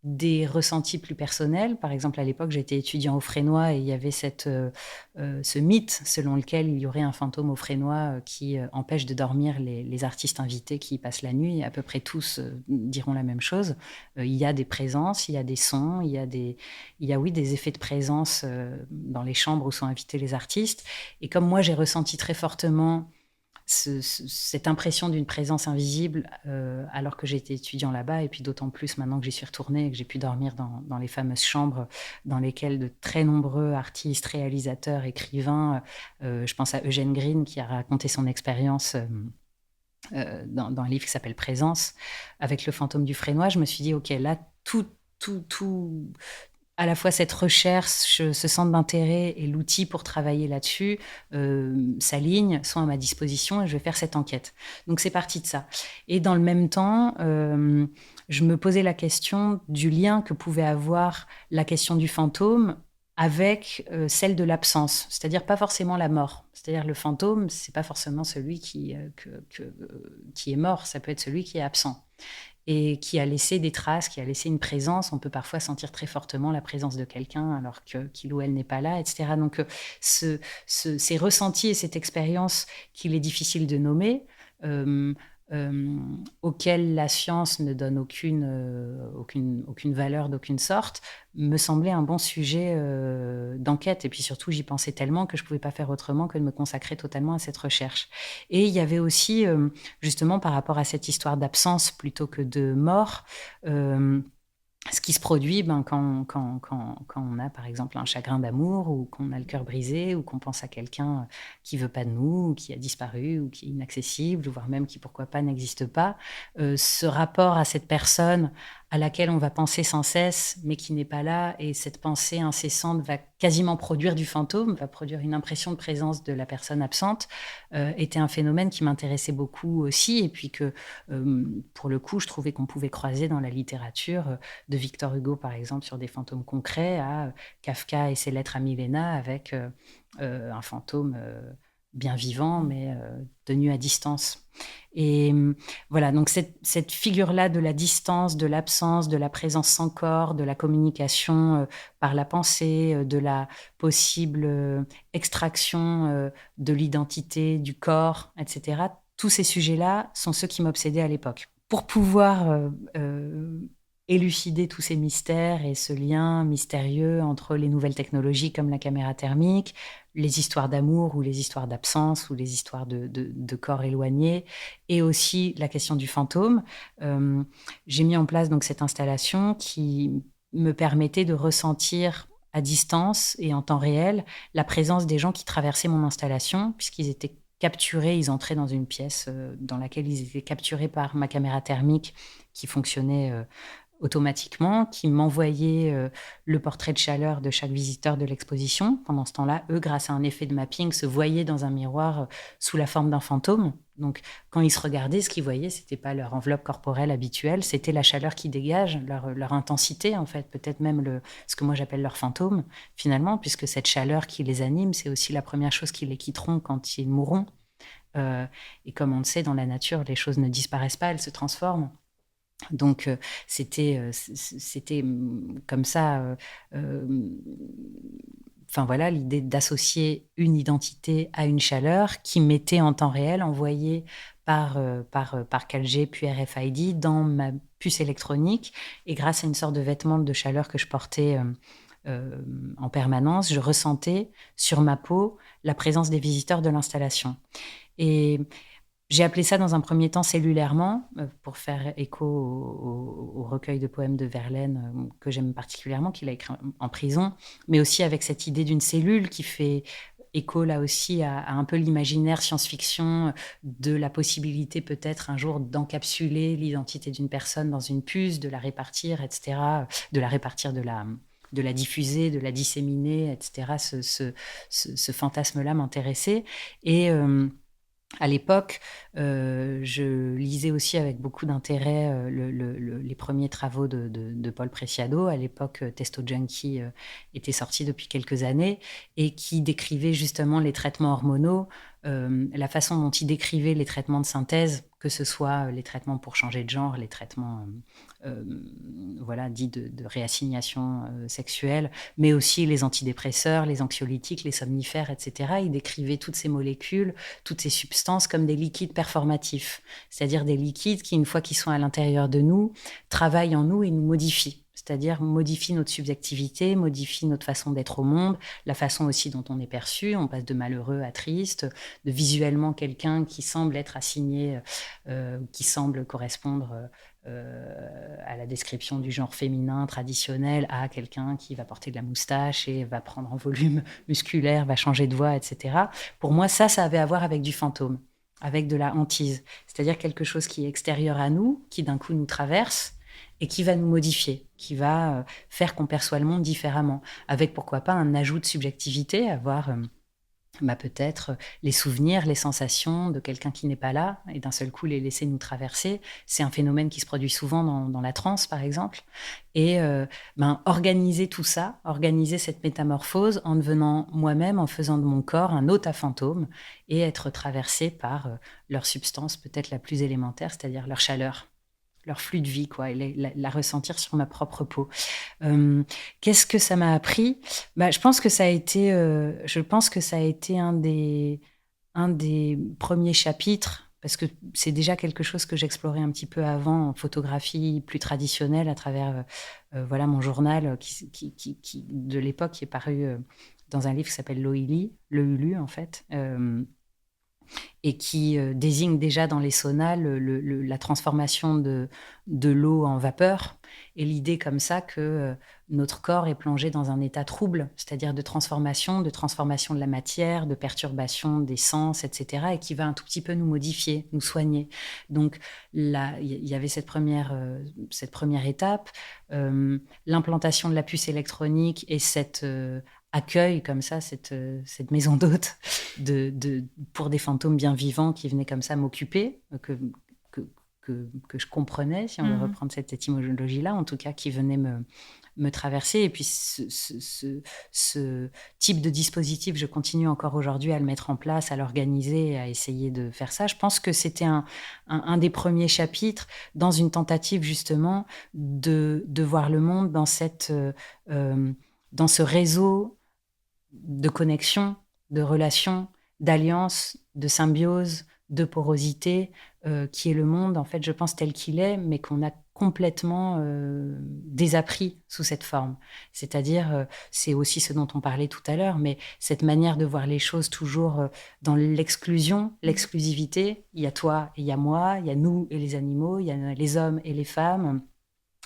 des ressentis plus personnels. Par exemple, à l'époque, j'étais étudiant au Frénois et il y avait ce mythe selon lequel il y aurait un fantôme au Frénois qui empêche de dormir les artistes invités qui y passent la nuit. À peu près tous diront la même chose. Il y a des présences, il y a des sons, oui, des effets de présence dans les chambres où sont invités les artistes. Et comme moi, j'ai ressenti très fortement cette impression d'une présence invisible alors que j'étais étudiant là-bas, et puis d'autant plus maintenant que j'y suis retournée et que j'ai pu dormir dans les fameuses chambres dans lesquelles de très nombreux artistes, réalisateurs, écrivains, je pense à Eugène Green qui a raconté son expérience dans un livre qui s'appelle Présence avec le fantôme du Frénois. Je me suis dit, ok, là, tout à la fois cette recherche, ce centre d'intérêt et l'outil pour travailler là-dessus s'alignent, sont à ma disposition, et je vais faire cette enquête. Donc c'est parti de ça. Et dans le même temps, je me posais la question du lien que pouvait avoir la question du fantôme avec celle de l'absence, c'est-à-dire pas forcément la mort. C'est-à-dire le fantôme, c'est pas forcément celui qui est mort, ça peut être celui qui est absent et qui a laissé des traces, qui a laissé une présence. On peut parfois sentir très fortement la présence de quelqu'un alors qu'il ou elle n'est pas là, etc. Donc, ces ressentis et cette expérience qu'il est difficile de nommer, auquel la science ne donne aucune valeur d'aucune sorte, me semblait un bon sujet d'enquête. Et puis surtout, j'y pensais tellement que je ne pouvais pas faire autrement que de me consacrer totalement à cette recherche. Et il y avait aussi, justement, par rapport à cette histoire d'absence plutôt que de mort, ce qui se produit quand on a, par exemple, un chagrin d'amour, ou qu'on a le cœur brisé, ou qu'on pense à quelqu'un qui ne veut pas de nous, ou qui a disparu, ou qui est inaccessible, ou voire même qui, pourquoi pas, n'existe pas. Ce rapport à cette personne à laquelle on va penser sans cesse, mais qui n'est pas là, et cette pensée incessante va quasiment produire du fantôme, va produire une impression de présence de la personne absente, était un phénomène qui m'intéressait beaucoup aussi, et puis que, pour le coup, je trouvais qu'on pouvait croiser dans la littérature de Victor Hugo, par exemple, sur des fantômes concrets, à Kafka et ses lettres à Milena, avec un fantôme bien vivant, mais tenu à distance. Et voilà, donc cette figure-là de la distance, de l'absence, de la présence sans corps, de la communication par la pensée, de la possible extraction de l'identité, du corps, etc., tous ces sujets-là sont ceux qui m'obsédaient à l'époque. Pour pouvoir élucider tous ces mystères et ce lien mystérieux entre les nouvelles technologies comme la caméra thermique, les histoires d'amour ou les histoires d'absence ou les histoires de corps éloignés, et aussi la question du fantôme, j'ai mis en place donc cette installation qui me permettait de ressentir à distance et en temps réel la présence des gens qui traversaient mon installation, puisqu'ils étaient capturés, ils entraient dans une pièce dans laquelle ils étaient capturés par ma caméra thermique qui fonctionnait automatiquement, qui m'envoyait le portrait de chaleur de chaque visiteur de l'exposition. Pendant ce temps-là, eux, grâce à un effet de mapping, se voyaient dans un miroir sous la forme d'un fantôme. Donc, quand ils se regardaient, ce qu'ils voyaient, c'était pas leur enveloppe corporelle habituelle, c'était la chaleur qui dégage, leur intensité, en fait, peut-être même ce que moi j'appelle leur fantôme, finalement, puisque cette chaleur qui les anime, c'est aussi la première chose qui les quitteront quand ils mourront. Et comme on le sait, dans la nature, les choses ne disparaissent pas, elles se transforment. Donc, c'était comme ça. Enfin voilà, l'idée d'associer une identité à une chaleur qui m'était en temps réel envoyée par 4G puis RFID dans ma puce électronique. Et grâce à une sorte de vêtement de chaleur que je portais en permanence, je ressentais sur ma peau la présence des visiteurs de l'installation. Et j'ai appelé ça dans un premier temps cellulairement, pour faire écho au recueil de poèmes de Verlaine que j'aime particulièrement, qu'il a écrit en prison, mais aussi avec cette idée d'une cellule qui fait écho là aussi à un peu l'imaginaire science-fiction de la possibilité peut-être un jour d'encapsuler l'identité d'une personne dans une puce, de la répartir, etc., de la répartir, de la diffuser, de la disséminer, etc. Ce fantasme-là m'intéressait. Et à l'époque, je lisais aussi avec beaucoup d'intérêt les premiers travaux de Paul Preciado. À l'époque, Testo Junkie était sorti depuis quelques années et qui décrivait justement les traitements hormonaux, la façon dont il décrivait les traitements de synthèse, que ce soit les traitements pour changer de genre, les traitements voilà, dits de réassignation sexuelle, mais aussi les antidépresseurs, les anxiolytiques, les somnifères, etc. Il décrivait toutes ces molécules, toutes ces substances comme des liquides performatifs, c'est-à-dire des liquides qui, une fois qu'ils sont à l'intérieur de nous, travaillent en nous et nous modifient. C'est-à-dire modifient notre subjectivité, modifient notre façon d'être au monde, la façon aussi dont on est perçu. On passe de malheureux à triste, de visuellement quelqu'un qui semble être assigné, qui semble correspondre à la description du genre féminin traditionnel, à quelqu'un qui va porter de la moustache et va prendre en volume musculaire, va changer de voix, etc. Pour moi, ça avait à voir avec du fantôme, avec de la hantise. C'est-à-dire quelque chose qui est extérieur à nous, qui d'un coup nous traverse et qui va nous modifier, qui va faire qu'on perçoit le monde différemment, avec pourquoi pas un ajout de subjectivité, avoir peut-être les souvenirs, les sensations de quelqu'un qui n'est pas là, et d'un seul coup les laisser nous traverser. C'est un phénomène qui se produit souvent dans la transe, par exemple. Et organiser tout ça, organiser cette métamorphose en devenant moi-même, en faisant de mon corps un hôte à fantôme, et être traversé par leur substance peut-être la plus élémentaire, c'est-à-dire leur chaleur, leur flux de vie, quoi, et la ressentir sur ma propre peau. Qu'est-ce que ça m'a appris ? Je pense que ça a été un des premiers chapitres, parce que c'est déjà quelque chose que j'explorais un petit peu avant en photographie plus traditionnelle à travers voilà, mon journal qui de l'époque, qui est paru dans un livre qui s'appelle Loïli, Le Hulu en fait, et qui désigne déjà dans les saunas la transformation de l'eau en vapeur, et l'idée comme ça que notre corps est plongé dans un état trouble, c'est-à-dire de transformation de la matière, de perturbation des sens, etc., et qui va un tout petit peu nous modifier, nous soigner. Donc là, il y avait cette première étape, l'implantation de la puce électronique et cette accueil comme ça, cette maison d'hôte pour des fantômes bien vivants qui venaient comme ça m'occuper, que je comprenais, si on veut reprendre cette étymologie-là, en tout cas qui venaient me traverser. Et puis ce type de dispositif, je continue encore aujourd'hui à le mettre en place, à l'organiser, à essayer de faire ça. Je pense que c'était un des premiers chapitres dans une tentative justement de voir le monde dans ce réseau de connexion, de relations, d'alliances, de symbiose, de porosité, qui est le monde, en fait, je pense, tel qu'il est, mais qu'on a complètement désappris sous cette forme. C'est-à-dire, c'est aussi ce dont on parlait tout à l'heure, mais cette manière de voir les choses toujours dans l'exclusion, l'exclusivité. Il y a toi et il y a moi, il y a nous et les animaux, il y a les hommes et les femmes.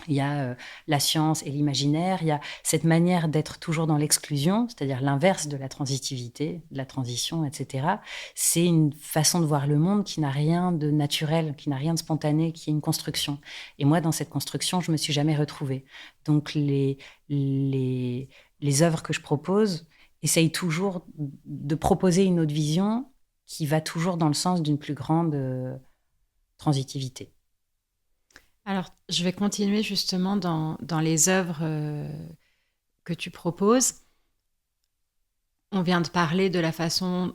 Il y a la science et l'imaginaire, il y a cette manière d'être toujours dans l'exclusion, c'est-à-dire l'inverse de la transitivité, de la transition, etc. C'est une façon de voir le monde qui n'a rien de naturel, qui n'a rien de spontané, qui est une construction. Et moi, dans cette construction, je ne me suis jamais retrouvée. Donc, les œuvres que je propose essayent toujours de proposer une autre vision qui va toujours dans le sens d'une plus grande transitivité. Alors, je vais continuer justement dans les œuvres que tu proposes. On vient de parler de la façon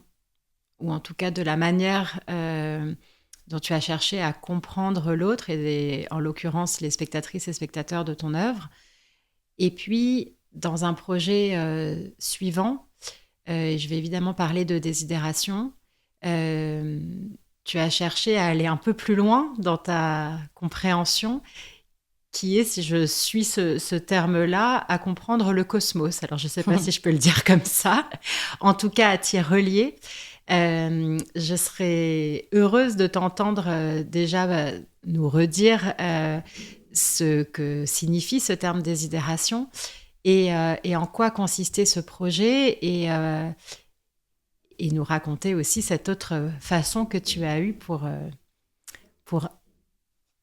ou en tout cas de la manière dont tu as cherché à comprendre l'autre, et en l'occurrence les spectatrices et spectateurs de ton œuvre. Et puis, dans un projet suivant, je vais évidemment parler de désidération, tu as cherché à aller un peu plus loin dans ta compréhension, qui est, si je suis ce terme-là, à comprendre le cosmos. Alors, je ne sais pas si je peux le dire comme ça, en tout cas à t'y relier. Je serais heureuse de t'entendre déjà nous redire ce que signifie ce terme désidération et en quoi consistait ce projet et nous raconter aussi cette autre façon que tu as eue pour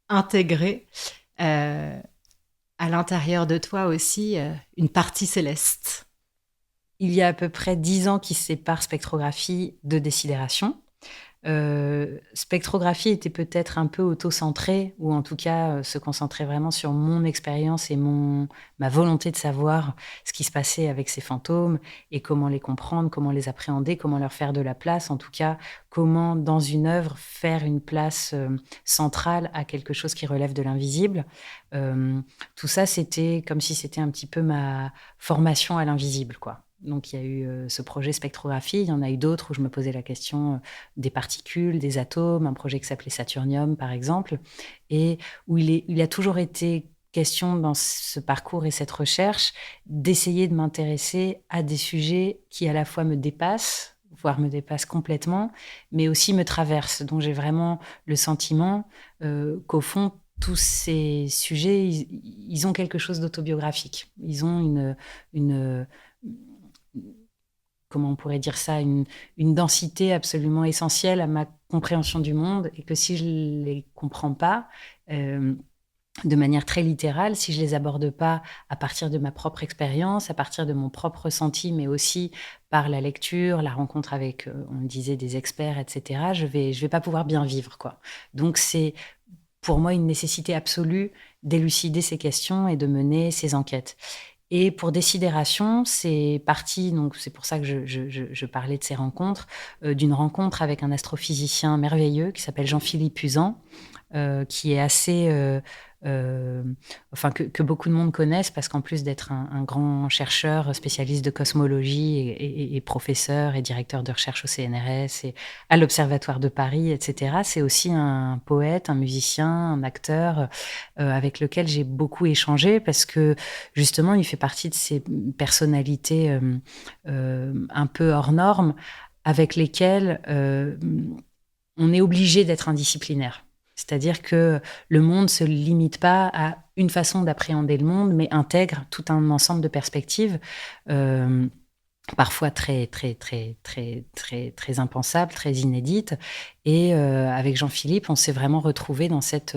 intégrer à l'intérieur de toi aussi une partie céleste. Il y a à peu près 10 ans qui séparent spectrographie de désidération. Spectrographie était peut-être un peu auto-centrée, ou en tout cas se concentrait vraiment sur mon expérience et ma volonté de savoir ce qui se passait avec ces fantômes et comment les comprendre, comment les appréhender, comment leur faire de la place, en tout cas comment dans une œuvre faire une place centrale à quelque chose qui relève de l'invisible. Tout ça, c'était comme si c'était un petit peu ma formation à l'invisible, quoi. Donc, il y a eu ce projet spectrographie. Il y en a eu d'autres où je me posais la question des particules, des atomes, un projet qui s'appelait Saturnium, par exemple, et où il a toujours été question dans ce parcours et cette recherche d'essayer de m'intéresser à des sujets qui à la fois me dépassent, voire me dépassent complètement, mais aussi me traversent. Donc, j'ai vraiment le sentiment qu'au fond, tous ces sujets, ils ont quelque chose d'autobiographique. Ils ont comment on pourrait dire ça, une densité absolument essentielle à ma compréhension du monde, et que si je ne les comprends pas de manière très littérale, si je ne les aborde pas à partir de ma propre expérience, à partir de mon propre ressenti, mais aussi par la lecture, la rencontre avec, on le disait, des experts, etc., je vais pas pouvoir bien vivre, quoi. Donc c'est pour moi une nécessité absolue d'élucider ces questions et de mener ces enquêtes. Et pour désidération, c'est parti, donc c'est pour ça que je parlais de ces rencontres, d'une rencontre avec un astrophysicien merveilleux qui s'appelle Jean-Philippe Uzan, qui est assez... que beaucoup de monde connaissent, parce qu'en plus d'être un grand chercheur spécialiste de cosmologie et professeur et directeur de recherche au CNRS et à l'Observatoire de Paris, etc., c'est aussi un poète, un musicien, un acteur avec lequel j'ai beaucoup échangé, parce que justement, il fait partie de ces personnalités un peu hors normes avec lesquelles on est obligé d'être indisciplinaire. C'est-à-dire que le monde ne se limite pas à une façon d'appréhender le monde, mais intègre tout un ensemble de perspectives, parfois très, très, très, très, très, très impensables, très inédites. Et avec Jean-Philippe, on s'est vraiment retrouvés dans cette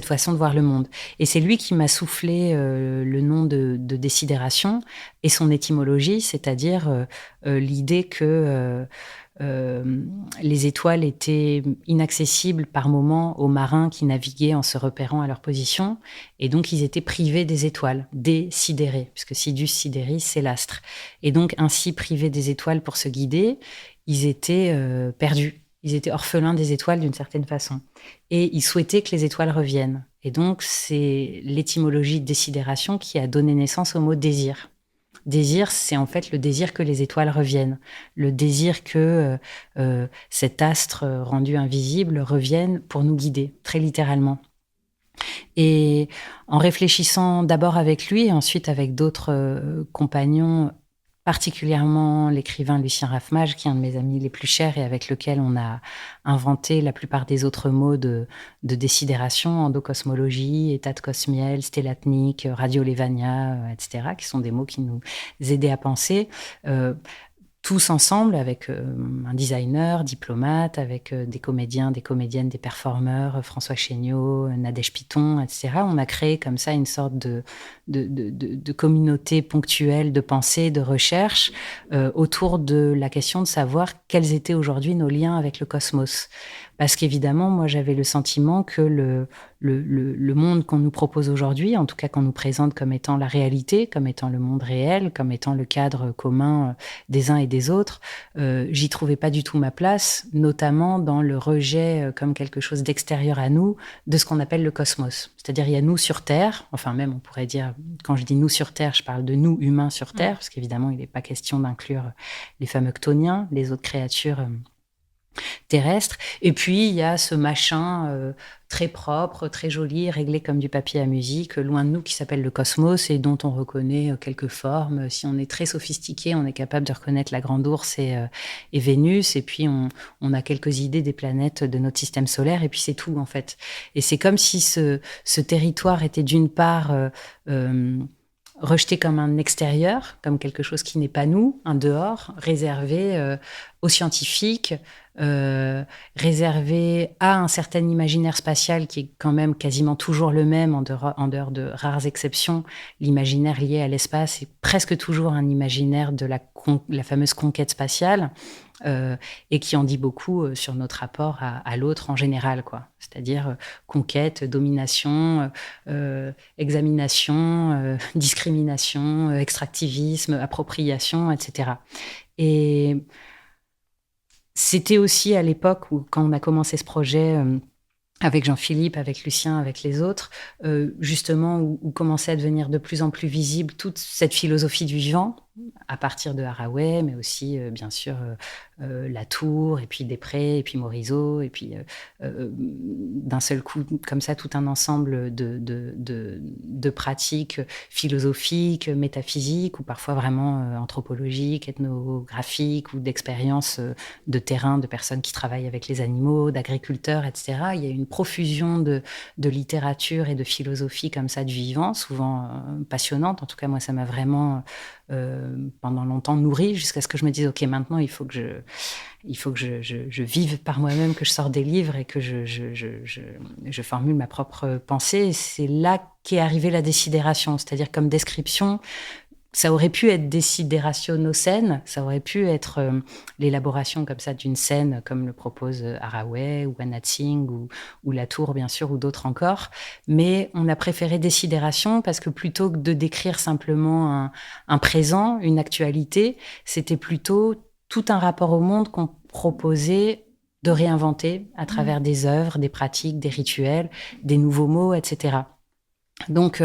façon de voir le monde. Et c'est lui qui m'a soufflé le nom de désidération et son étymologie, c'est-à-dire l'idée que... les étoiles étaient inaccessibles par moments aux marins qui naviguaient en se repérant à leur position, et donc ils étaient privés des étoiles, désidérés, puisque Sidus Sideris, c'est l'astre. Et donc ainsi privés des étoiles pour se guider, ils étaient perdus, ils étaient orphelins des étoiles d'une certaine façon, et ils souhaitaient que les étoiles reviennent. Et donc c'est l'étymologie de désidération qui a donné naissance au mot désir. Désir, c'est en fait le désir que les étoiles reviennent, le désir que cet astre rendu invisible revienne pour nous guider, très littéralement. Et en réfléchissant d'abord avec lui et ensuite avec d'autres compagnons, particulièrement l'écrivain Lucien Raffmage, qui est un de mes amis les plus chers et avec lequel on a inventé la plupart des autres mots de désidération, endocosmologie, état de cosmiel, stélatnique, radiolévania, etc., qui sont des mots qui nous aidaient à penser. Tous ensemble, avec un designer, diplomate, avec des comédiens, des comédiennes, des performeurs, François Chéniaud, Nadège Piton, etc. On a créé comme ça une sorte de communauté ponctuelle de pensée, de recherche, autour de la question de savoir quels étaient aujourd'hui nos liens avec le cosmos. Parce qu'évidemment, moi, j'avais le sentiment que le le monde qu'on nous propose aujourd'hui, en tout cas qu'on nous présente comme étant la réalité, comme étant le monde réel, comme étant le cadre commun des uns et des autres, j'y trouvais pas du tout ma place, notamment dans le rejet comme quelque chose d'extérieur à nous, de ce qu'on appelle le cosmos. C'est-à-dire, il y a nous sur Terre, enfin même on pourrait dire, quand je dis nous sur Terre, je parle de nous humains sur Terre, parce qu'évidemment, il n'est pas question d'inclure les fameux chthoniens, les autres créatures terrestre. Et puis, il y a ce machin très propre, très joli, réglé comme du papier à musique, loin de nous, qui s'appelle le cosmos et dont on reconnaît quelques formes. Si on est très sophistiqué, on est capable de reconnaître la Grande Ourse et Vénus. Et puis, on a quelques idées des planètes de notre système solaire. Et puis, c'est tout, en fait. Et c'est comme si ce territoire était d'une part rejeté comme un extérieur, comme quelque chose qui n'est pas nous, un dehors, réservé aux scientifiques, réservé à un certain imaginaire spatial qui est quand même quasiment toujours le même, en dehors de rares exceptions. L'imaginaire lié à l'espace est presque toujours un imaginaire de la fameuse conquête spatiale, et qui en dit beaucoup sur notre rapport à l'autre en général, quoi. C'est-à-dire conquête, domination, examination, discrimination, extractivisme, appropriation, etc. Et c'était aussi à l'époque où, quand on a commencé ce projet avec Jean-Philippe, avec Lucien, avec les autres, justement où commençait à devenir de plus en plus visible toute cette philosophie du vivant, à partir de Haraway, mais aussi, bien sûr, Latour, et puis Després, et puis Morisot, et puis d'un seul coup, comme ça, tout un ensemble de pratiques philosophiques, métaphysiques, ou parfois vraiment anthropologiques, ethnographiques, ou d'expériences de terrain, de personnes qui travaillent avec les animaux, d'agriculteurs, etc. Il y a une profusion de littérature et de philosophie comme ça du vivant, souvent passionnante. En tout cas, moi, ça m'a vraiment pendant longtemps nourrie, jusqu'à ce que je me dise, ok, maintenant il faut que je vive par moi-même, que je sorte des livres et que je formule ma propre pensée. Et c'est là qu'est arrivée la désidération, c'est-à-dire comme description. Ça aurait pu être Desideratio Nocens, ça aurait pu être l'élaboration comme ça d'une scène, comme le propose Haraway ou Anna Tsing ou Latour, bien sûr, ou d'autres encore. Mais on a préféré Desidération parce que plutôt que de décrire simplement un présent, une actualité, c'était plutôt tout un rapport au monde qu'on proposait de réinventer à travers des œuvres, des pratiques, des rituels, des nouveaux mots, etc. Donc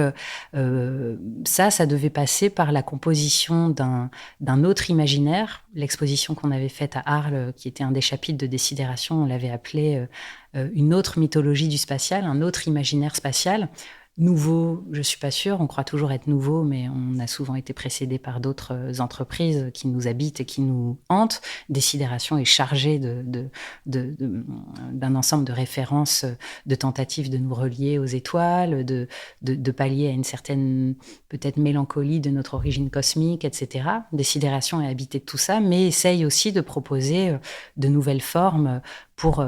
ça devait passer par la composition d'un autre imaginaire. L'exposition qu'on avait faite à Arles, qui était un des chapitres de Désidération, on l'avait appelée une autre mythologie du spatial, un autre imaginaire spatial. Nouveau, je suis pas sûre, on croit toujours être nouveau, mais on a souvent été précédé par d'autres entreprises qui nous habitent et qui nous hantent. Désidération est chargée d'un ensemble de références, de tentatives de nous relier aux étoiles, de pallier à une certaine peut-être mélancolie de notre origine cosmique, etc. Désidération est habitée de tout ça, mais essaye aussi de proposer de nouvelles formes pour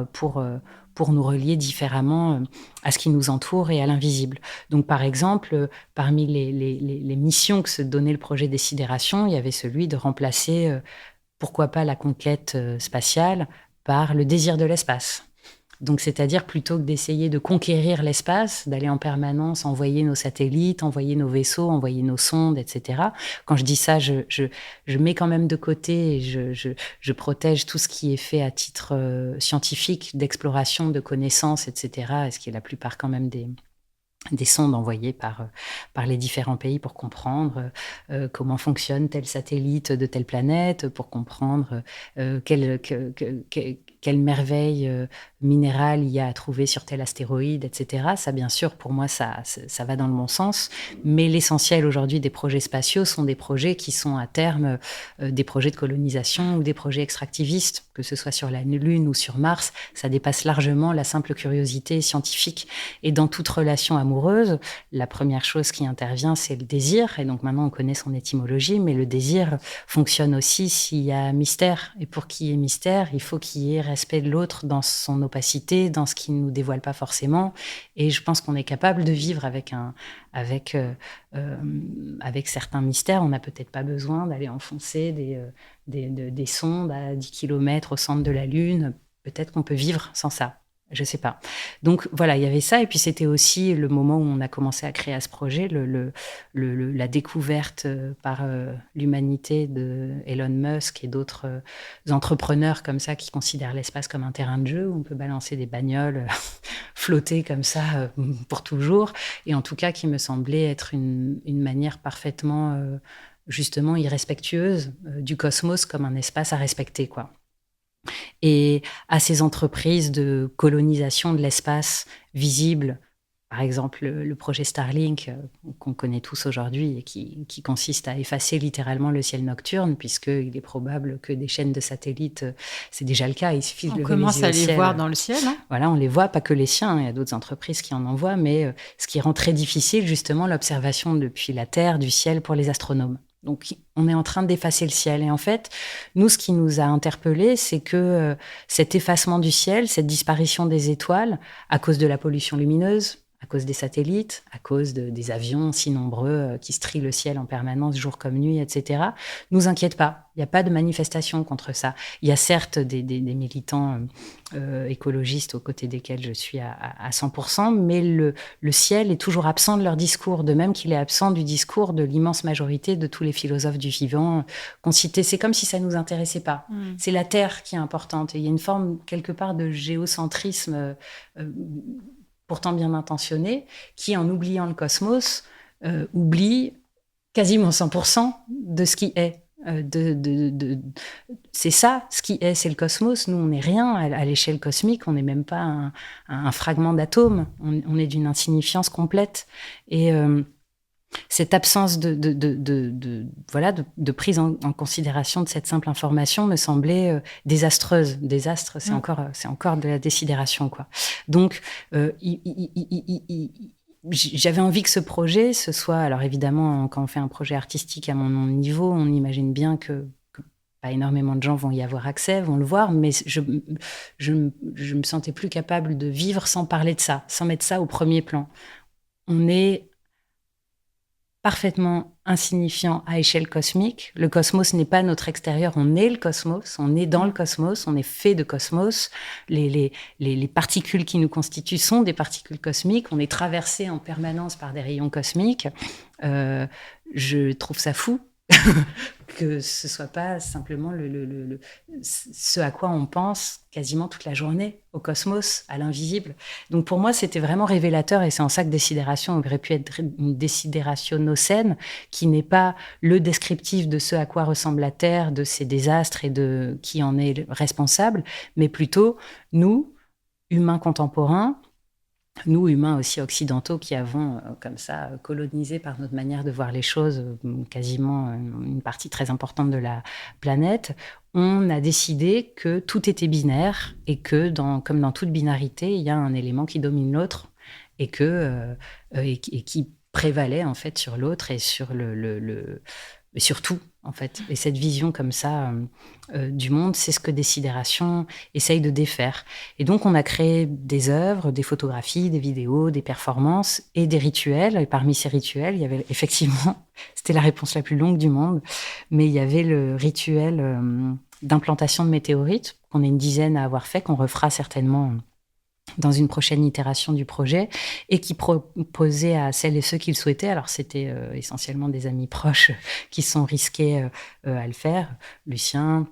nous relier différemment à ce qui nous entoure et à l'invisible. Donc, par exemple, parmi les missions que se donnait le projet Désidération, il y avait celui de remplacer, pourquoi pas la conquête spatiale, par le désir de l'espace. Donc, c'est-à-dire, plutôt que d'essayer de conquérir l'espace, d'aller en permanence envoyer nos satellites, envoyer nos vaisseaux, envoyer nos sondes, etc. Quand je dis ça, je mets quand même de côté et je protège tout ce qui est fait à titre scientifique, d'exploration, de connaissances, etc. Et ce qui est la plupart quand même des sondes envoyées par les différents pays pour comprendre comment fonctionne tel satellite de telle planète, pour comprendre quelle merveille minérale il y a à trouver sur tel astéroïde, etc. Ça, bien sûr, pour moi, ça va dans le bon sens. Mais l'essentiel aujourd'hui des projets spatiaux sont des projets qui sont à terme des projets de colonisation ou des projets extractivistes, que ce soit sur la Lune ou sur Mars. Ça dépasse largement la simple curiosité scientifique. Et dans toute relation amoureuse, la première chose qui intervient, c'est le désir. Et donc maintenant, on connaît son étymologie, mais le désir fonctionne aussi s'il y a mystère. Et pour qu'il y ait mystère, il faut qu'il y ait respect de l'autre dans son opacité, dans ce qu'il ne nous dévoile pas forcément. Et je pense qu'on est capable de vivre avec certains mystères. On n'a peut-être pas besoin d'aller enfoncer des sondes à 10 km au centre de la Lune. Peut-être qu'on peut vivre sans ça. Je sais pas. Donc voilà, il y avait ça. Et puis c'était aussi le moment où on a commencé à créer à ce projet, la découverte par l'humanité de Elon Musk et d'autres entrepreneurs comme ça qui considèrent l'espace comme un terrain de jeu où on peut balancer des bagnoles, flotter comme ça pour toujours. Et en tout cas, qui me semblait être une manière parfaitement, justement, irrespectueuse du cosmos comme un espace à respecter, quoi. Et à ces entreprises de colonisation de l'espace visible, par exemple le projet Starlink qu'on connaît tous aujourd'hui et qui consiste à effacer littéralement le ciel nocturne, puisqu'il est probable que des chaînes de satellites, c'est déjà le cas, il suffit de lever les yeux au ciel. On commence à les voir dans le ciel. Hein. Voilà, on les voit, pas que les siens, il y a d'autres entreprises qui en envoient, mais ce qui rend très difficile justement l'observation depuis la Terre du ciel pour les astronomes. Donc, on est en train d'effacer le ciel. Et en fait, nous, ce qui nous a interpellés, c'est que cet effacement du ciel, cette disparition des étoiles, à cause de la pollution lumineuse, à cause des satellites, à cause des avions si nombreux qui strient le ciel en permanence, jour comme nuit, etc., nous inquiète pas. Il n'y a pas de manifestation contre ça. Il y a certes des militants écologistes aux côtés desquels je suis à 100%, mais le ciel est toujours absent de leur discours, de même qu'il est absent du discours de l'immense majorité de tous les philosophes du vivant qu'on citait. C'est comme si ça ne nous intéressait pas. C'est la Terre qui est importante. Et il y a une forme, quelque part, de géocentrisme pourtant bien intentionné, qui, en oubliant le cosmos, oublie quasiment 100% de ce qui est. C'est ça, ce qui est, c'est le cosmos. Nous, on n'est rien à l'échelle cosmique, on n'est même pas un fragment d'atome, on est d'une insignifiance complète. Et cette absence de prise en considération de cette simple information me semblait désastreuse. Désastre, c'est encore de la désidération, quoi. Donc, j'avais envie que ce projet, ce soit... Alors évidemment, quand on fait un projet artistique à mon niveau, on imagine bien que pas énormément de gens vont y avoir accès, vont le voir, mais je me sentais plus capable de vivre sans parler de ça, sans mettre ça au premier plan. On est parfaitement insignifiant à échelle cosmique. Le cosmos n'est pas notre extérieur, on est le cosmos, on est dans le cosmos, on est fait de cosmos. Les particules qui nous constituent sont des particules cosmiques, on est traversé en permanence par des rayons cosmiques. Je trouve ça fou que ce soit pas simplement ce à quoi on pense quasiment toute la journée, au cosmos, à l'invisible. Donc pour moi, c'était vraiment révélateur, et c'est en ça que Désidération aurait pu être une désidération nocène, qui n'est pas le descriptif de ce à quoi ressemble la Terre, de ses désastres et de qui en est responsable, mais plutôt nous, humains contemporains, nous, humains aussi occidentaux, qui avons comme ça colonisé par notre manière de voir les choses quasiment une partie très importante de la planète, on a décidé que tout était binaire et que, comme dans toute binarité, il y a un élément qui domine l'autre et qui prévalait en fait sur l'autre et sur sur tout, en fait. Et cette vision comme ça du monde, c'est ce que Désidération essaye de défaire. Et donc, on a créé des œuvres, des photographies, des vidéos, des performances et des rituels. Et parmi ces rituels, il y avait effectivement, c'était la réponse la plus longue du monde, mais il y avait le rituel d'implantation de météorites, qu'on est une dizaine à avoir fait, qu'on refera certainement dans une prochaine itération du projet, et qui proposait à celles et ceux qui le souhaitaient, alors c'était essentiellement des amis proches qui sont risqués à le faire, Lucien,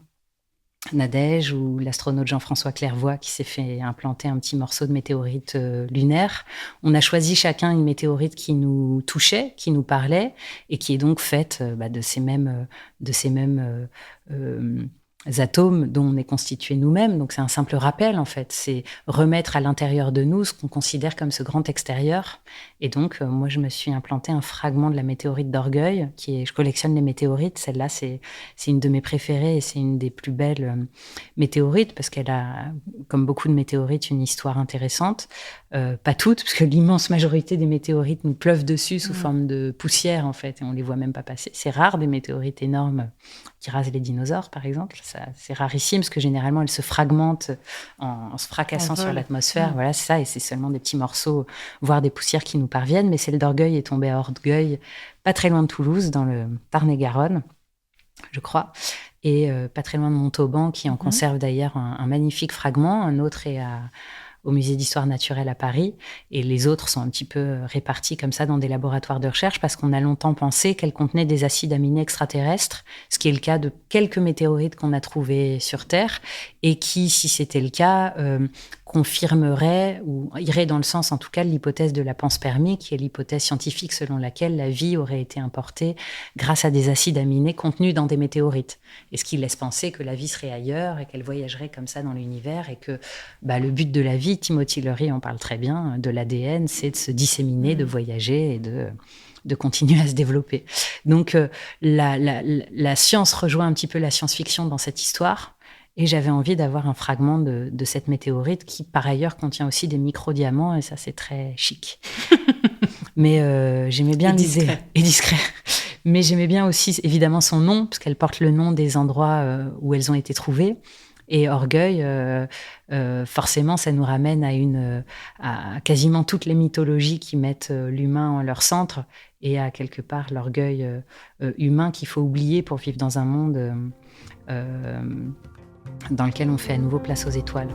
Nadège ou l'astronaute Jean-François Clairvoy qui s'est fait implanter un petit morceau de météorite lunaire. On a choisi chacun une météorite qui nous touchait, qui nous parlait, et qui est donc faite de ces mêmes atomes dont on est constitué nous-mêmes. Donc c'est un simple rappel, en fait. C'est remettre à l'intérieur de nous ce qu'on considère comme ce grand extérieur. Et donc, moi, je me suis implanté un fragment de la météorite d'Orgueil, je collectionne les météorites. Celle-là, c'est une de mes préférées et c'est une des plus belles météorites, parce qu'elle a, comme beaucoup de météorites, une histoire intéressante. Pas toutes, parce que l'immense majorité des météorites nous pleuvent dessus sous forme de poussière, en fait, et on les voit même pas passer. C'est rare, des météorites énormes qui rasent les dinosaures, par exemple. C'est rarissime, parce que généralement, elles se fragmentent en se fracassant sur l'atmosphère. Voilà, c'est ça, et c'est seulement des petits morceaux, voire des poussières qui nous parviennent. Mais celle d'Orgueil est tombée à Orgueil, pas très loin de Toulouse, dans le Tarn-et-Garonne, je crois, et pas très loin de Montauban, qui en conserve d'ailleurs un magnifique fragment. Un autre est au Musée d'histoire naturelle à Paris, et les autres sont un petit peu répartis comme ça dans des laboratoires de recherche, parce qu'on a longtemps pensé qu'elles contenaient des acides aminés extraterrestres, ce qui est le cas de quelques météorites qu'on a trouvés sur Terre, et qui, si c'était le cas, confirmerait ou irait dans le sens, en tout cas, de l'hypothèse de la panspermie, qui est l'hypothèse scientifique selon laquelle la vie aurait été importée grâce à des acides aminés contenus dans des météorites. Et ce qui laisse penser que la vie serait ailleurs et qu'elle voyagerait comme ça dans l'univers, et que le but de la vie, Timothy Leary en parle très bien, de l'ADN, c'est de se disséminer, de voyager et de continuer à se développer. Donc la science rejoint un petit peu la science-fiction dans cette histoire. Et j'avais envie d'avoir un fragment de cette météorite qui, par ailleurs, contient aussi des micro-diamants, et ça, c'est très chic. Mais j'aimais bien l'idée. Et discret. Mais j'aimais bien aussi, évidemment, son nom, parce qu'elle porte le nom des endroits où elles ont été trouvées. Et orgueil, forcément, ça nous ramène à quasiment toutes les mythologies qui mettent l'humain en leur centre, et à quelque part l'orgueil humain qu'il faut oublier pour vivre dans un monde dans lequel on fait à nouveau place aux étoiles.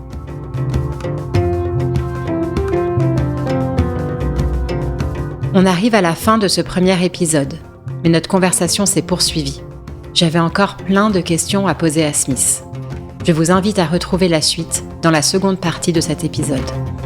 On arrive à la fin de ce premier épisode, mais notre conversation s'est poursuivie. J'avais encore plein de questions à poser à Smith. Je vous invite à retrouver la suite dans la seconde partie de cet épisode.